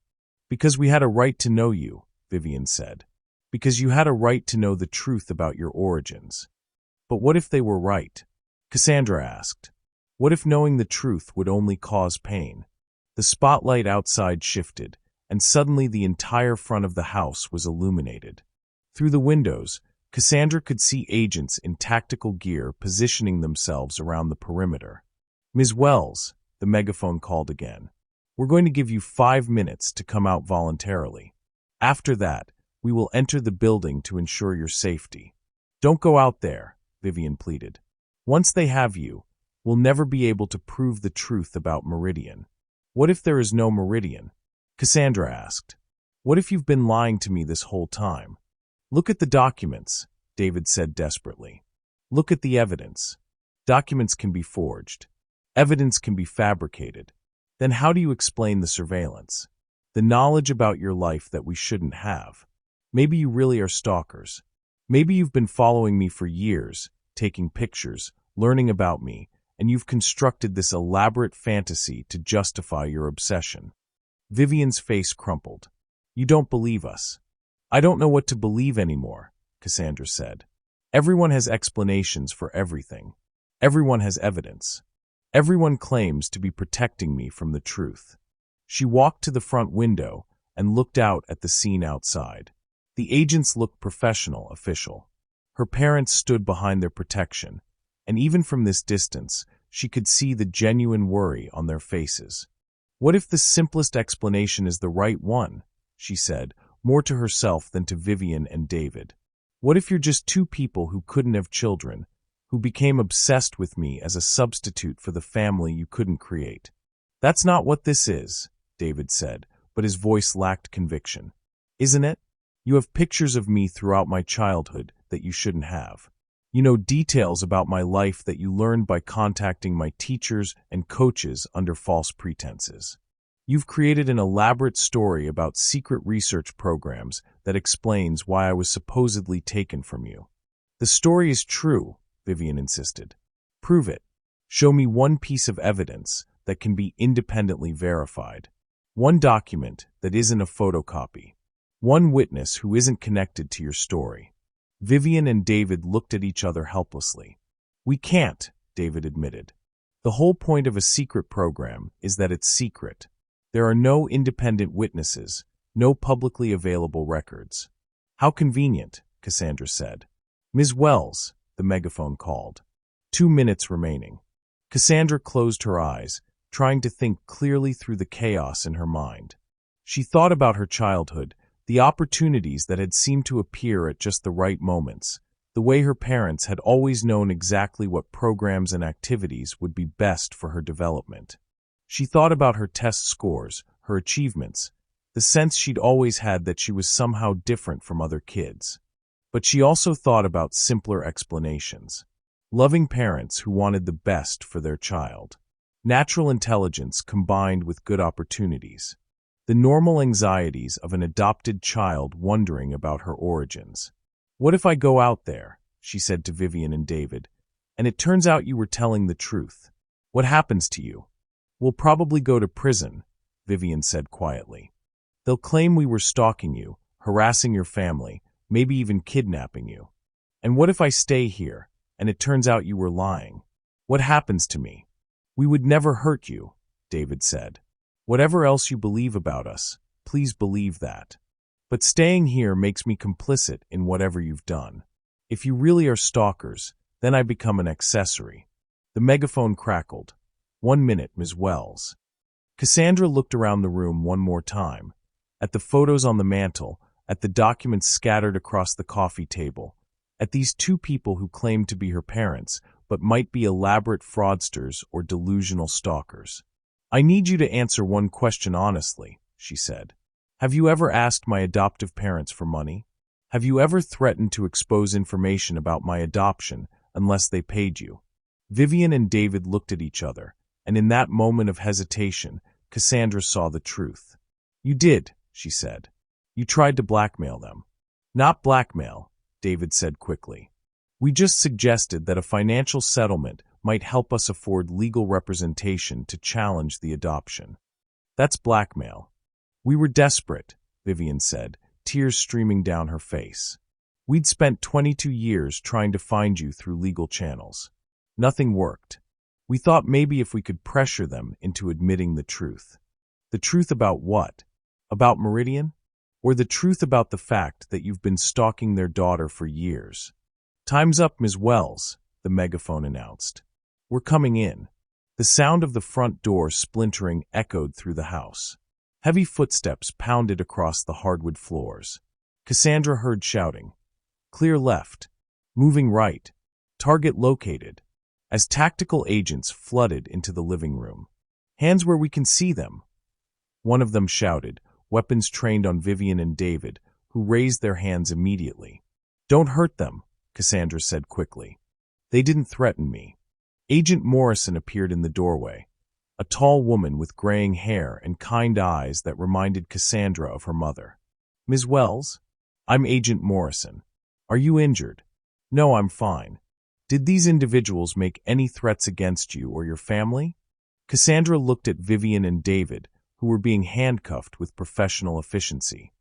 "Because we had a right to know you," Vivian said. "Because you had a right to know the truth about your origins." "But what if they were right?" Cassandra asked. "What if knowing the truth would only cause pain?" The spotlight outside shifted, and suddenly the entire front of the house was illuminated. Through the windows, Cassandra could see agents in tactical gear positioning themselves around the perimeter. "Ms. Wells," the megaphone called again, "we're going to give you 5 minutes to come out voluntarily. After that, we will enter the building to ensure your safety." "Don't go out there," Vivian pleaded. "Once they have you, we'll never be able to prove the truth about Meridian." "What if there is no Meridian?" Cassandra asked. "What if you've been lying to me this whole time?" "Look at the documents," David said desperately. "Look at the evidence. Documents can be forged. Evidence can be fabricated. Then how do you explain the surveillance? The knowledge about your life that we shouldn't have? Maybe you really are stalkers. Maybe you've been following me for years, taking pictures, learning about me, and you've constructed this elaborate fantasy to justify your obsession." Vivian's face crumpled. "You don't believe us." "I don't know what to believe anymore," Cassandra said. "Everyone has explanations for everything. Everyone has evidence. Everyone claims to be protecting me from the truth." She walked to the front window and looked out at the scene outside. The agents looked professional, official. Her parents stood behind their protection, and even from this distance, she could see the genuine worry on their faces. "What if the simplest explanation is the right one?" she said, more to herself than to Vivian and David. "What if you're just two people who couldn't have children, who became obsessed with me as a substitute for the family you couldn't create?" "That's not what this is," David said, but his voice lacked conviction. "Isn't it? You have pictures of me throughout my childhood that you shouldn't have. You know details about my life that you learned by contacting my teachers and coaches under false pretenses. You've created an elaborate story about secret research programs that explains why I was supposedly taken from you." "The story is true," Vivian insisted. "Prove it. Show me one piece of evidence that can be independently verified. One document that isn't a photocopy. One witness who isn't connected to your story." Vivian and David looked at each other helplessly. "We can't," David admitted. "The whole point of a secret program is that it's secret. There are no independent witnesses, no publicly available records." "How convenient," Cassandra said. "Ms. Wells," the megaphone called. 2 minutes remaining. Cassandra closed her eyes, trying to think clearly through the chaos in her mind. She thought about her childhood, the opportunities that had seemed to appear at just the right moments, the way her parents had always known exactly what programs and activities would be best for her development. She thought about her test scores, her achievements, the sense she'd always had that she was somehow different from other kids. But she also thought about simpler explanations. Loving parents who wanted the best for their child. Natural intelligence combined with good opportunities. The normal anxieties of an adopted child wondering about her origins. "What if I go out there," she said to Vivian and David, "and it turns out you were telling the truth? What happens to you?" "We'll probably go to prison," Vivian said quietly. "They'll claim we were stalking you, harassing your family, maybe even kidnapping you. And what if I stay here, and it turns out you were lying? What happens to me?" "We would never hurt you," David said. "Whatever else you believe about us, please believe that. But staying here makes me complicit in whatever you've done. If you really are stalkers, then I become an accessory." The megaphone crackled. "1 minute, Ms. Wells." Cassandra looked around the room one more time, at the photos on the mantel, at the documents scattered across the coffee table, at these two people who claimed to be her parents, but might be elaborate fraudsters or delusional stalkers. "I need you to answer one question honestly," she said. "Have you ever asked my adoptive parents for money? Have you ever threatened to expose information about my adoption unless they paid you?" Vivian and David looked at each other, and in that moment of hesitation, Cassandra saw the truth. "You did," she said. "You tried to blackmail them." "Not blackmail," David said quickly. "We just suggested that a financial settlement might help us afford legal representation to challenge the adoption." "That's blackmail." "We were desperate," Vivian said, tears streaming down her face. "We'd spent 22 years trying to find you through legal channels. Nothing worked. We thought maybe if we could pressure them into admitting the truth." "The truth about what? About Meridian? Or the truth about the fact that you've been stalking their daughter for years?" "Time's up, Ms. Wells," the megaphone announced. "We're coming in." The sound of the front door splintering echoed through the house. Heavy footsteps pounded across the hardwood floors. Cassandra heard shouting. "Clear left. Moving right. Target located," as tactical agents flooded into the living room. "Hands where we can see them," one of them shouted, weapons trained on Vivian and David, who raised their hands immediately. "Don't hurt them," Cassandra said quickly. "They didn't threaten me." Agent Morrison appeared in the doorway, a tall woman with graying hair and kind eyes that reminded Cassandra of her mother. "Ms. Wells? I'm Agent Morrison. Are you injured?" "No, I'm fine. Did these individuals make any threats against you or your family?" Cassandra looked at Vivian and David, who were being handcuffed with professional efficiency.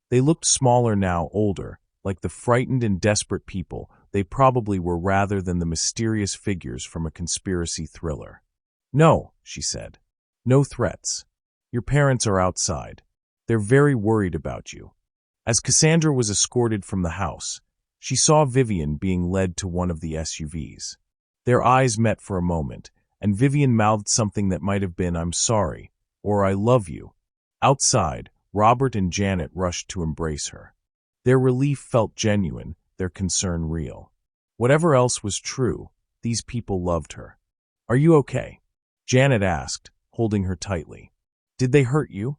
They looked smaller now, older, like the frightened and desperate people they probably were rather than the mysterious figures from a conspiracy thriller. "No," she said. "No threats. Your parents are outside. They're very worried about you." As Cassandra was escorted from the house, she saw Vivian being led to one of the SUVs. Their eyes met for a moment, and Vivian mouthed something that might have been, "I'm sorry," or "I love you." Outside, Robert and Janet rushed to embrace her. Their relief felt genuine, their concern real. Whatever else was true, these people loved her. "Are you okay?" Janet asked, holding her tightly. "Did they hurt you?"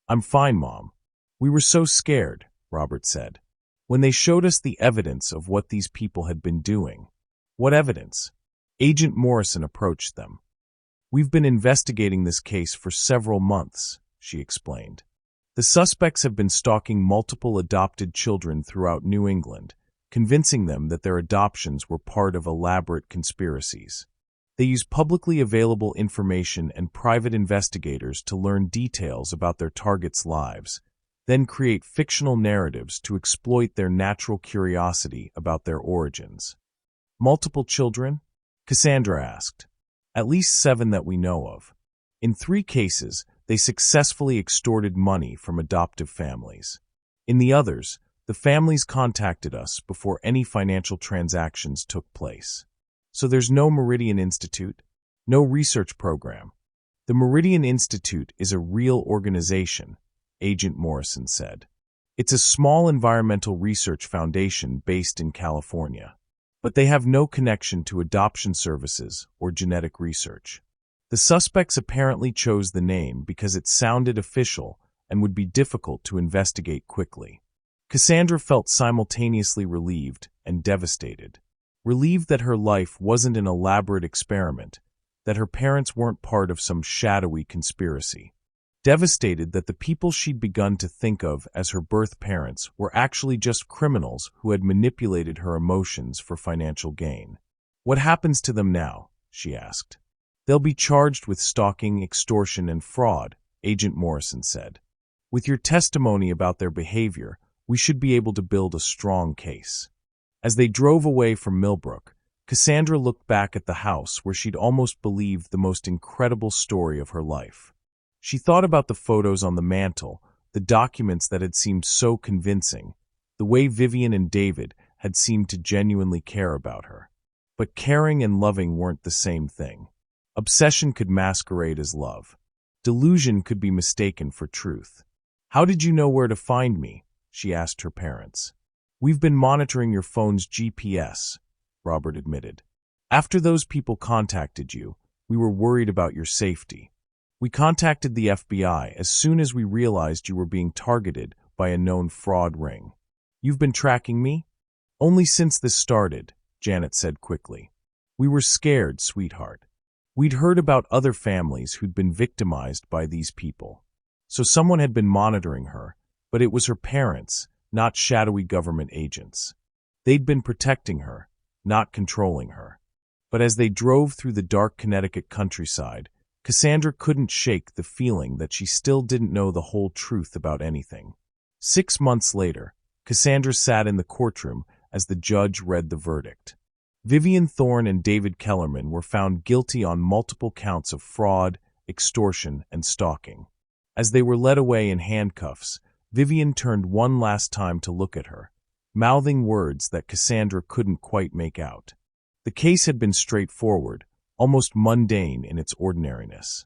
"I'm fine, Mom. We were so scared," Robert said, "when they showed us the evidence of what these people had been doing." "What evidence?" Agent Morrison approached them. "We've been investigating this case for several months," she explained. "The suspects have been stalking multiple adopted children throughout New England, convincing them that their adoptions were part of elaborate conspiracies. They use publicly available information and private investigators to learn details about their targets' lives, then create fictional narratives to exploit their natural curiosity about their origins." "Multiple children?" Cassandra asked. "At least 7 that we know of. In 3 cases, they successfully extorted money from adoptive families. In the others, the families contacted us before any financial transactions took place." "So there's no Meridian Institute? No research program?" "The Meridian Institute is a real organization," Agent Morrison said. "It's a small environmental research foundation based in California. But they have no connection to adoption services or genetic research. The suspects apparently chose the name because it sounded official and would be difficult to investigate quickly." Cassandra felt simultaneously relieved and devastated. Relieved that her life wasn't an elaborate experiment, that her parents weren't part of some shadowy conspiracy. Devastated that the people she'd begun to think of as her birth parents were actually just criminals who had manipulated her emotions for financial gain. "What happens to them now?" she asked. "They'll be charged with stalking, extortion, and fraud," Agent Morrison said. "With your testimony about their behavior, we should be able to build a strong case." As they drove away from Millbrook, Cassandra looked back at the house where she'd almost believed the most incredible story of her life. She thought about the photos on the mantel, the documents that had seemed so convincing, the way Vivian and David had seemed to genuinely care about her. But caring and loving weren't the same thing. Obsession could masquerade as love. Delusion could be mistaken for truth. "How did you know where to find me?" she asked her parents. "We've been monitoring your phone's GPS," Robert admitted. "After those people contacted you, we were worried about your safety. We contacted the FBI as soon as we realized you were being targeted by a known fraud ring." "You've been tracking me?" "Only since this started," Janet said quickly. "We were scared, sweetheart. We'd heard about other families who'd been victimized by these people. So someone had been monitoring her, but it was her parents, not shadowy government agents. They'd been protecting her, not controlling her." But as they drove through the dark Connecticut countryside, Cassandra couldn't shake the feeling that she still didn't know the whole truth about anything. 6 months later, Cassandra sat in the courtroom as the judge read the verdict. Vivian Thorne and David Kellerman were found guilty on multiple counts of fraud, extortion, and stalking. As they were led away in handcuffs, Vivian turned one last time to look at her, mouthing words that Cassandra couldn't quite make out. The case had been straightforward, almost mundane in its ordinariness.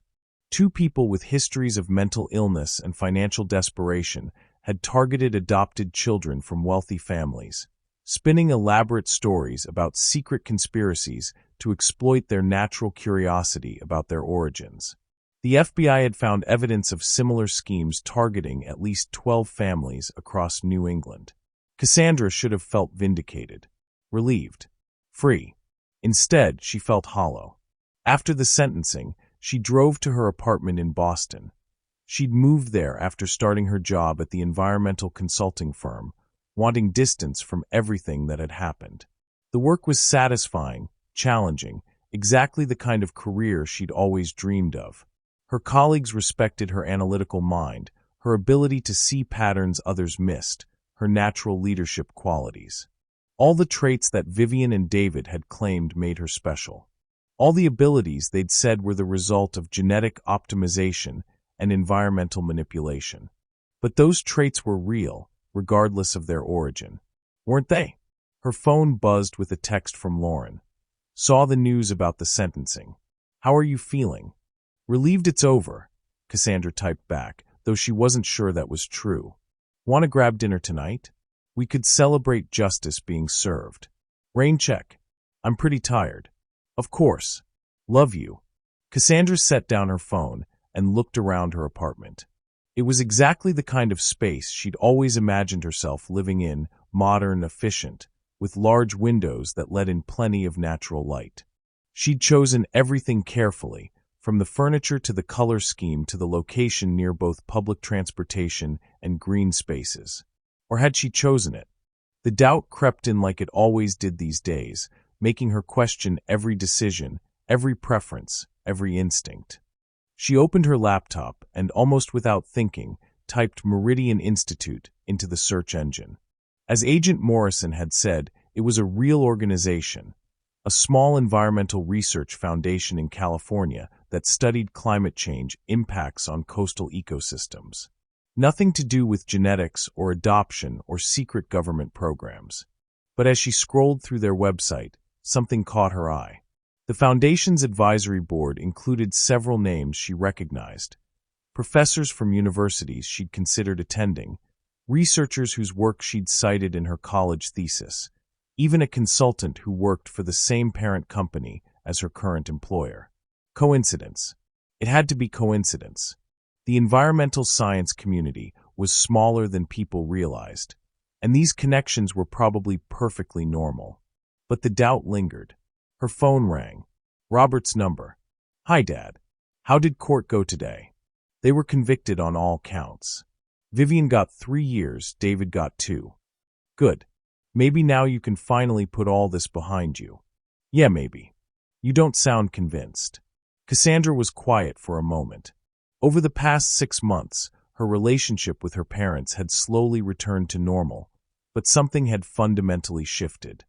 Two people with histories of mental illness and financial desperation had targeted adopted children from wealthy families, spinning elaborate stories about secret conspiracies to exploit their natural curiosity about their origins. The FBI had found evidence of similar schemes targeting at least 12 families across New England. Cassandra should have felt vindicated, relieved, free. Instead, she felt hollow. After the sentencing, she drove to her apartment in Boston. She'd moved there after starting her job at the environmental consulting firm, wanting distance from everything that had happened. The work was satisfying, challenging, exactly the kind of career she'd always dreamed of. Her colleagues respected her analytical mind, her ability to see patterns others missed, her natural leadership qualities. All the traits that Vivian and David had claimed made her special. All the abilities they'd said were the result of genetic optimization and environmental manipulation. But those traits were real, regardless of their origin. Weren't they? Her phone buzzed with a text from Lauren. "Saw the news about the sentencing. How are you feeling?" "Relieved it's over," Cassandra typed back, though she wasn't sure that was true. "Want to grab dinner tonight? We could celebrate justice being served." "Rain check. I'm pretty tired." "Of course. Love you." Cassandra set down her phone and looked around her apartment. It was exactly the kind of space she'd always imagined herself living in, modern, efficient, with large windows that let in plenty of natural light. She'd chosen everything carefully, from the furniture to the color scheme to the location near both public transportation and green spaces. Or had she chosen it? The doubt crept in like it always did these days, making her question every decision, every preference, every instinct. She opened her laptop and, almost without thinking, typed Meridian Institute into the search engine. As Agent Morrison had said, it was a real organization, a small environmental research foundation in California that studied climate change impacts on coastal ecosystems. Nothing to do with genetics or adoption or secret government programs. But as she scrolled through their website, something caught her eye. The Foundation's advisory board included several names she recognized. Professors from universities she'd considered attending, researchers whose work she'd cited in her college thesis, even a consultant who worked for the same parent company as her current employer. Coincidence. It had to be coincidence. The environmental science community was smaller than people realized, and these connections were probably perfectly normal. But the doubt lingered. Her phone rang. Robert's number. Hi, Dad. How did court go today? They were convicted on all counts. Vivian got 3 years, David got 2. Good. Maybe now you can finally put all this behind you. Yeah, maybe. You don't sound convinced. Cassandra was quiet for a moment. Over the past 6 months, her relationship with her parents had slowly returned to normal, but something had fundamentally shifted.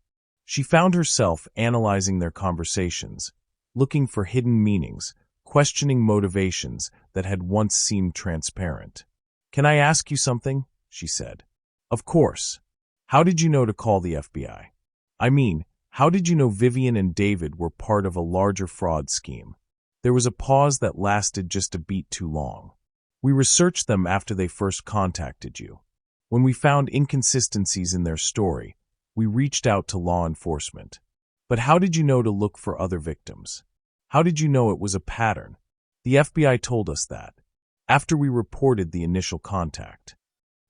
She found herself analyzing their conversations, looking for hidden meanings, questioning motivations that had once seemed transparent. "Can I ask you something?" she said. "Of course. How did you know to call the FBI? I mean, how did you know Vivian and David were part of a larger fraud scheme?" There was a pause that lasted just a beat too long. "We researched them after they first contacted you. When we found inconsistencies in their story, we reached out to law enforcement. But how did you know to look for other victims? How did you know it was a pattern? The FBI told us that, after we reported the initial contact.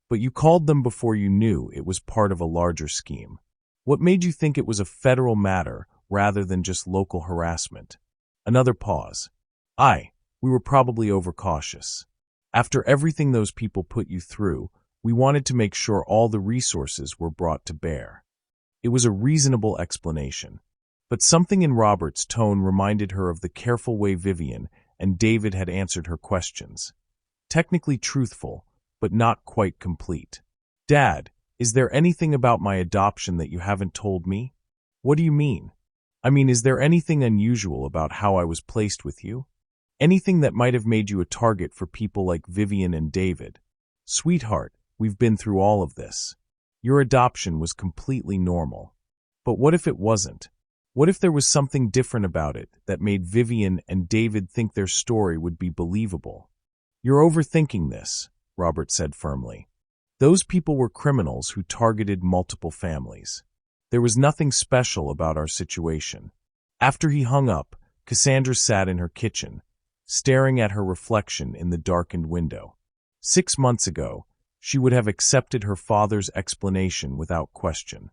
But you called them before you knew it was part of a larger scheme. What made you think it was a federal matter rather than just local harassment?" Another pause. We were probably overcautious. After everything those people put you through, we wanted to make sure all the resources were brought to bear." It was a reasonable explanation. But something in Robert's tone reminded her of the careful way Vivian and David had answered her questions. Technically truthful, but not quite complete. "Dad, is there anything about my adoption that you haven't told me?" "What do you mean?" "I mean, is there anything unusual about how I was placed with you? Anything that might have made you a target for people like Vivian and David?" "Sweetheart, we've been through all of this. Your adoption was completely normal. But what if it wasn't? What if there was something different about it that made Vivian and David think their story would be believable?" "You're overthinking this," Robert said firmly. "Those people were criminals who targeted multiple families. There was nothing special about our situation." After he hung up, Cassandra sat in her kitchen, staring at her reflection in the darkened window. 6 months ago, she would have accepted her father's explanation without question.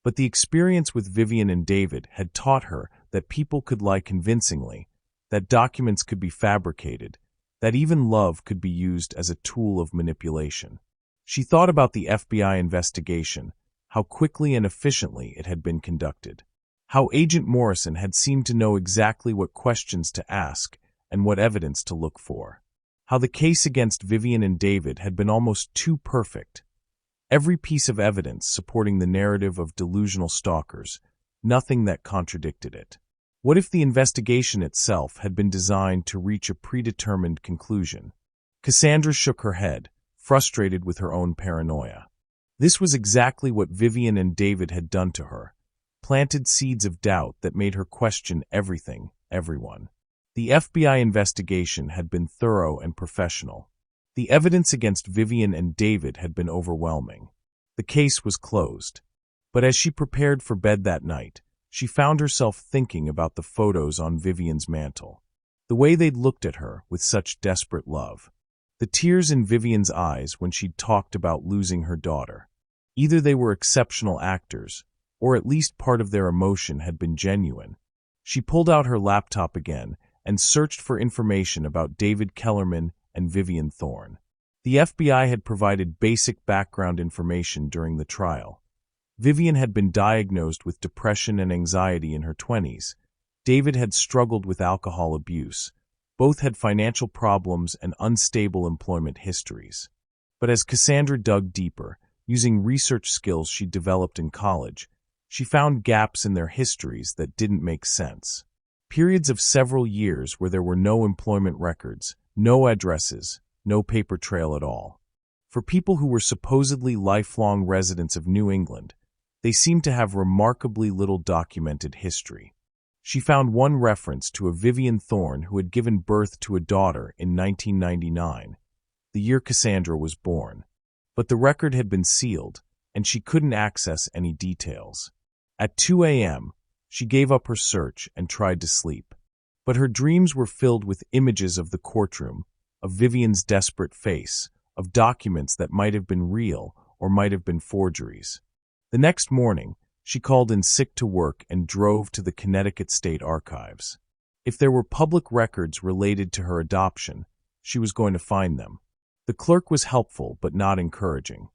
But the experience with Vivian and David had taught her that people could lie convincingly, that documents could be fabricated, that even love could be used as a tool of manipulation. She thought about the FBI investigation, how quickly and efficiently it had been conducted, how Agent Morrison had seemed to know exactly what questions to ask and what evidence to look for, how the case against Vivian and David had been almost too perfect. Every piece of evidence supporting the narrative of delusional stalkers, nothing that contradicted it. What if the investigation itself had been designed to reach a predetermined conclusion? Cassandra shook her head, frustrated with her own paranoia. This was exactly what Vivian and David had done to her, planted seeds of doubt that made her question everything, everyone. The FBI investigation had been thorough and professional. The evidence against Vivian and David had been overwhelming. The case was closed. But as she prepared for bed that night, she found herself thinking about the photos on Vivian's mantel. The way they'd looked at her with such desperate love. The tears in Vivian's eyes when she'd talked about losing her daughter. Either they were exceptional actors, or at least part of their emotion had been genuine. She pulled out her laptop again and searched for information about David Kellerman and Vivian Thorne. The FBI had provided basic background information during the trial. Vivian had been diagnosed with depression and anxiety in her 20s. David had struggled with alcohol abuse. Both had financial problems and unstable employment histories. But as Cassandra dug deeper, using research skills she developed in college, she found gaps in their histories that didn't make sense. Periods of several years where there were no employment records, no addresses, no paper trail at all. For people who were supposedly lifelong residents of New England, they seemed to have remarkably little documented history. She found one reference to a Vivian Thorne who had given birth to a daughter in 1999, the year Cassandra was born. But the record had been sealed, and she couldn't access any details. At 2 a.m., she gave up her search and tried to sleep. But her dreams were filled with images of the courtroom, of Vivian's desperate face, of documents that might have been real or might have been forgeries. The next morning, she called in sick to work and drove to the Connecticut State Archives. If there were public records related to her adoption, she was going to find them. The clerk was helpful but not encouraging.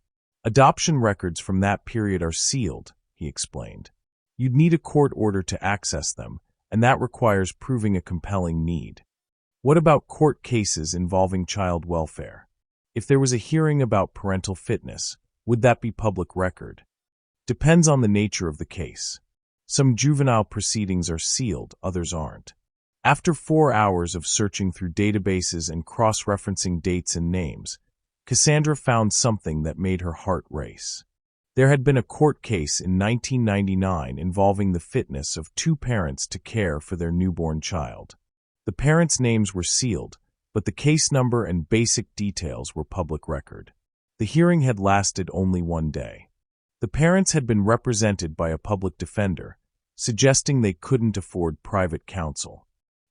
Adoption records from that period are sealed, he explained. You'd need a court order to access them, and that requires proving a compelling need. What about court cases involving child welfare? If there was a hearing about parental fitness, would that be public record? Depends on the nature of the case. Some juvenile proceedings are sealed, others aren't. After 4 hours of searching through databases and cross-referencing dates and names, Cassandra found something that made her heart race. There had been a court case in 1999 involving the fitness of 2 parents to care for their newborn child. The parents' names were sealed, but the case number and basic details were public record. The hearing had lasted only 1 day. The parents had been represented by a public defender, suggesting they couldn't afford private counsel.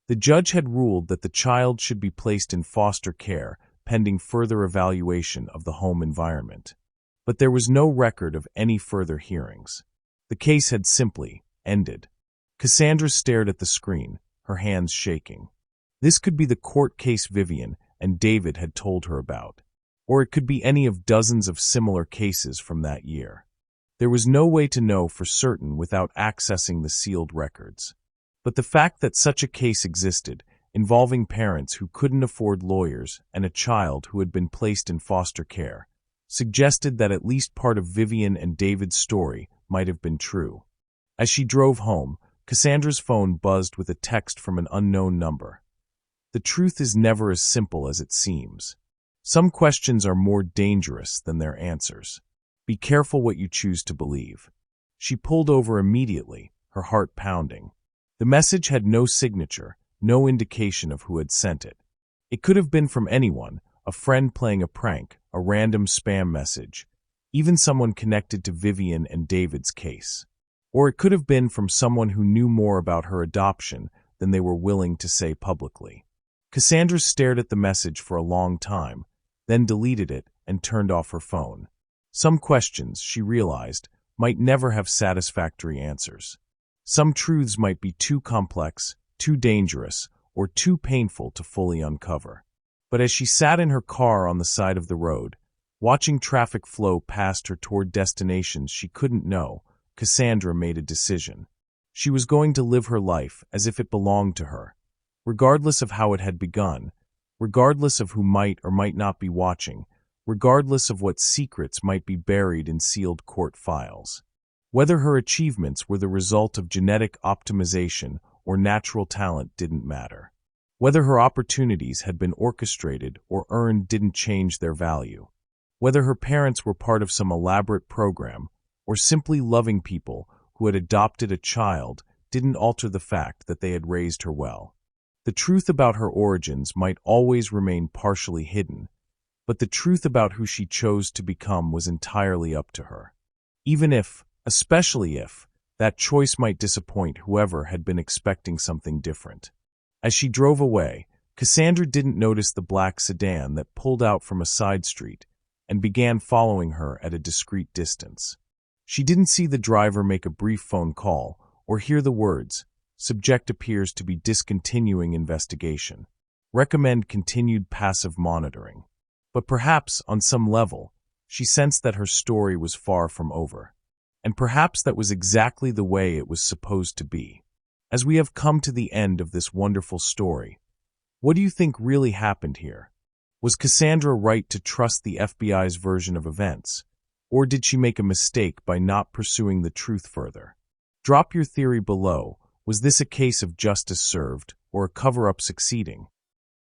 The judge had ruled that the child should be placed in foster care pending further evaluation of the home environment. But there was no record of any further hearings. The case had simply ended. Cassandra stared at the screen, her hands shaking. This could be the court case Vivian and David had told her about, or it could be any of dozens of similar cases from that year. There was no way to know for certain without accessing the sealed records. But the fact that such a case existed, involving parents who couldn't afford lawyers and a child who had been placed in foster care, suggested that at least part of Vivian and David's story might have been true. As she drove home, Cassandra's phone buzzed with a text from an unknown number. The truth is never as simple as it seems. Some questions are more dangerous than their answers. Be careful what you choose to believe. She pulled over immediately, her heart pounding. The message had no signature, no indication of who had sent it. It could have been from anyone, a friend playing a prank, a random spam message, even someone connected to Vivian and David's case. Or it could have been from someone who knew more about her adoption than they were willing to say publicly. Cassandra stared at the message for a long time, then deleted it and turned off her phone. Some questions, she realized, might never have satisfactory answers. Some truths might be too complex, too dangerous, or too painful to fully uncover. But as she sat in her car on the side of the road, watching traffic flow past her toward destinations she couldn't know, Cassandra made a decision. She was going to live her life as if it belonged to her, regardless of how it had begun, regardless of who might or might not be watching, regardless of what secrets might be buried in sealed court files. Whether her achievements were the result of genetic optimization or natural talent didn't matter. Whether her opportunities had been orchestrated or earned didn't change their value. Whether her parents were part of some elaborate program or simply loving people who had adopted a child didn't alter the fact that they had raised her well. The truth about her origins might always remain partially hidden, but the truth about who she chose to become was entirely up to her. Even if, especially if, that choice might disappoint whoever had been expecting something different. As she drove away, Cassandra didn't notice the black sedan that pulled out from a side street and began following her at a discreet distance. She didn't see the driver make a brief phone call or hear the words, "Subject appears to be discontinuing investigation. Recommend continued passive monitoring." But perhaps, on some level, she sensed that her story was far from over. And perhaps that was exactly the way it was supposed to be. As we have come to the end of this wonderful story, what do you think really happened here? Was Cassandra right to trust the FBI's version of events? Or did she make a mistake by not pursuing the truth further? Drop your theory below. Was this a case of justice served, or a cover-up succeeding?